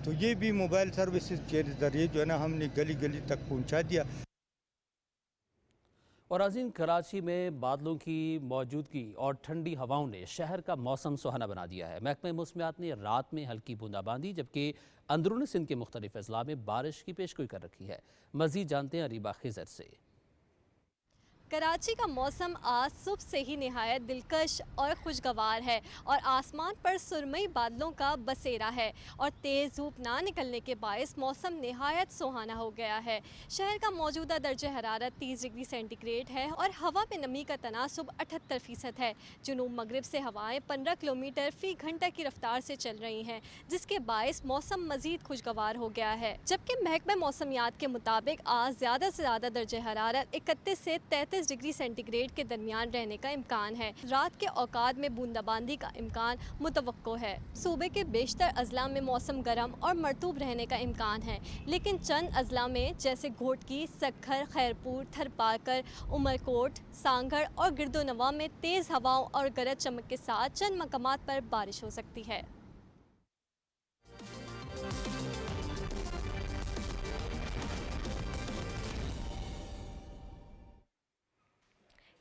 तो ये भी मोबाइल सर्विसेज के ज़रिए जो है ना हमने गली गली तक पहुंचा दिया। और नाज़रीन, कराची में बादलों की मौजूदगी और ठंडी हवाओं ने शहर का मौसम सुहाना बना दिया है। महकमा मौसमियात ने रात में हल्की बूंदाबांदी जबकि अंदरूनी सिंध के मुख्तलिफ अजला में बारिश की पेशगोई कर रखी है। मज़ीद जानते हैं अरीबा खिजर से। कराची का मौसम आज सुबह से ही निहायत दिलकश और खुशगवार है और आसमान पर सुरमई बादलों का बसेरा है और तेज़ धूप ना निकलने के बायस मौसम निहायत सुहाना हो गया है। शहर का मौजूदा दर्ज हरारत 30 डिग्री सेंटीग्रेड है और हवा में नमी का तनासुब 78% है। जुनूब मगरिब से हवाएं 15 किलोमीटर फ़ी घंटा की रफ्तार से चल रही हैं, जिसके बायस मौसम मज़ीद खुशगवार हो गया है। जबकि महकमा मौसमियात के मुताबिक आज ज़्यादा से ज़्यादा दर्ज हरारत 31 से 33 डिग्री सेंटीग्रेड के दरमियान रहने का इम्कान है। रात के औकात में बूंदाबांदी का इम्कान मुतवक्को है। सूबे के बेशतर अजला में मौसम गर्म और मरतूब रहने का इम्कान है, लेकिन चंद अजला में जैसे घोटकी, सक्खर, खैरपुर, थरपाकर, उमरकोट, सांगड़ और गिरदोनवा में तेज़ हवाओं और गरज चमक के साथ चंद मकामात पर बारिश हो सकती है।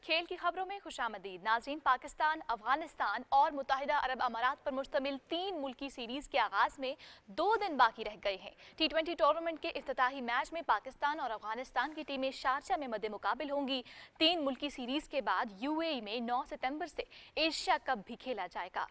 खेल की खबरों में खुशामदीद। नाज़रीन, पाकिस्तान, अफगानिस्तान और मुत्तहिदा अरब अमारात पर मुश्तमिल 3 मुल्की सीरीज़ के आगाज़ में 2 दिन बाकी रह गए हैं। T20 टूर्नामेंट के इफ्तिताही मैच में पाकिस्तान और अफगानिस्तान की टीमें शारजा में मद्दे मुकाबिल होंगी। 3 मुल्की सीरीज़ के बाद UAE में 9 सितंबर से एशिया कप भी खेला जाएगा।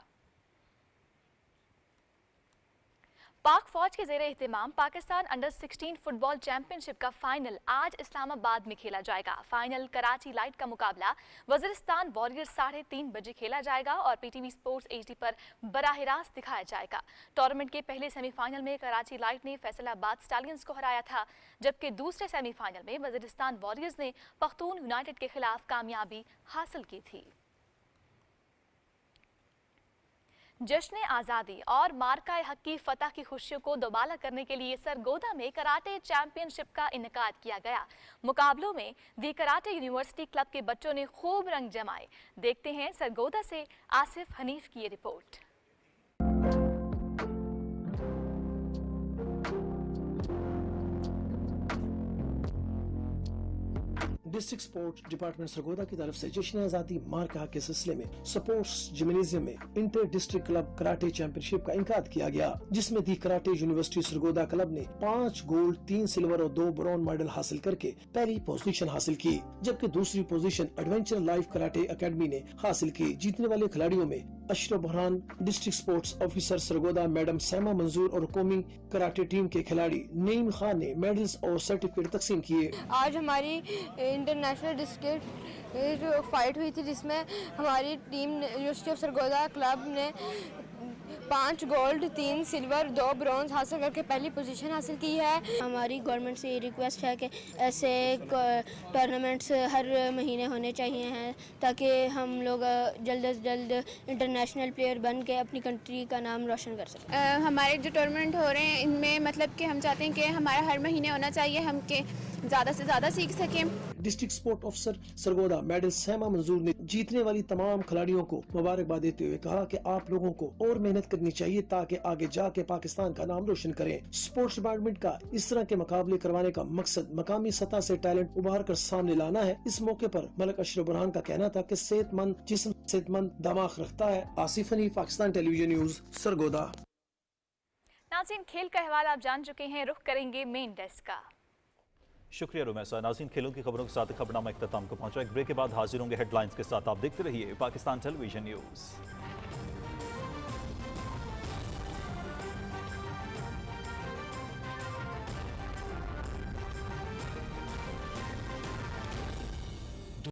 पाक फौज के ज़ेरे एहतिमाम पाकिस्तान अंडर 16 फुटबॉल चैंपियनशिप का फाइनल आज इस्लामाबाद में खेला जाएगा। फाइनल कराची लाइट का मुकाबला वज़ीरिस्तान वॉरियर्स 3:30 बजे खेला जाएगा और पीटीवी स्पोर्ट्स HD पर बराह रास्त दिखाया जाएगा। टूर्नामेंट के पहले सेमीफाइनल में कराची लाइट ने फैसलाबाद स्टालियंस को हराया था, जबकि दूसरे सेमीफाइनल में वज़ीरिस्तान वॉरियर्स ने पख्तून यूनाइटेड के खिलाफ कामयाबी हासिल की थी। जश्न आज़ादी और मार्का हक की फतह की खुशियों को दोबाला करने के लिए सरगोदा में कराटे चैंपियनशिप का इनेकाद किया गया। मुकाबलों में दी कराटे यूनिवर्सिटी क्लब के बच्चों ने खूब रंग जमाए। देखते हैं सरगोदा से आसिफ हनीफ की ये report. District sports department Sargodha की तरफ से जश्न आज़ादी मार्का के सिलसिले में स्पोर्ट्स जिम्नेजियम में inter district club karate championship का इनेकाद किया गया, जिसमें दी कराटे यूनिवर्सिटी सरगोदा क्लब ने 5 गोल्ड 3 सिल्वर और 2 ब्रॉन्ज मेडल हासिल करके पहली पोजीशन हासिल की, जबकि दूसरी position adventure life karate academy ने हासिल की। जीतने वाले खिलाड़ियों में Ashraf Burhan, district sports officer Sargodha madam सैमा मंजूर और कौमी कराटे टीम के खिलाड़ी नईम खान ने मेडल्स और सर्टिफिकेट तकसीम किए। आज हमारी इंटरनेशनल डिस्ट्रिक्ट फाइट हुई थी, जिसमें हमारी team university of Sargodha club ने 5 गोल्ड 3 सिल्वर 2 ब्रॉन्ज हासिल करके पहली पोजीशन हासिल की है। हमारी गवर्नमेंट से ये रिक्वेस्ट है कि ऐसे टूर्नामेंट्स हर महीने होने चाहिए हैं, ताकि हम लोग जल्द से जल्द इंटरनेशनल प्लेयर बन के अपनी कंट्री का नाम रोशन कर सकें। हमारे जो टूर्नामेंट हो रहे हैं इनमें मतलब कि हम चाहते हैं कि हमारा हर महीने होना चाहिए, हम के ज़्यादा से ज़्यादा सीख सकें। District sport officer Sargodha medal सैमा मंजूर ने जीतने वाली तमाम खिलाड़ियों को मुबारकबाद देते हुए कहा कि आप लोगों को और मेहनत करनी चाहिए ताकि आगे जाके पाकिस्तान का नाम रोशन करें। स्पोर्ट्स डिपार्टमेंट का इस तरह के मुकाबले करवाने का मकसद मकामी सतह से टैलेंट उभार कर सामने लाना है। इस मौके पर मलिक अशरफ बुरहान का कहना था कि सेहतमंद जिस्म सेहतमंद दिमाग रखता है। Asif Hanif, Pakistan television news, Sargodha. नाज़रीन, खेल का अहवाल आप जान चुके हैं, रुख करेंगे मेन डेस्क का। शुक्रिया रुमैसा। नाज़रीन, खेलों की खबरों के साथ खबरनामा इख्तिताम को पहुंचा। एक ब्रेक के बाद हाजिर होंगे हेडलाइंस के साथ। आप देखते रहिए पाकिस्तान टेलीविजन न्यूज़।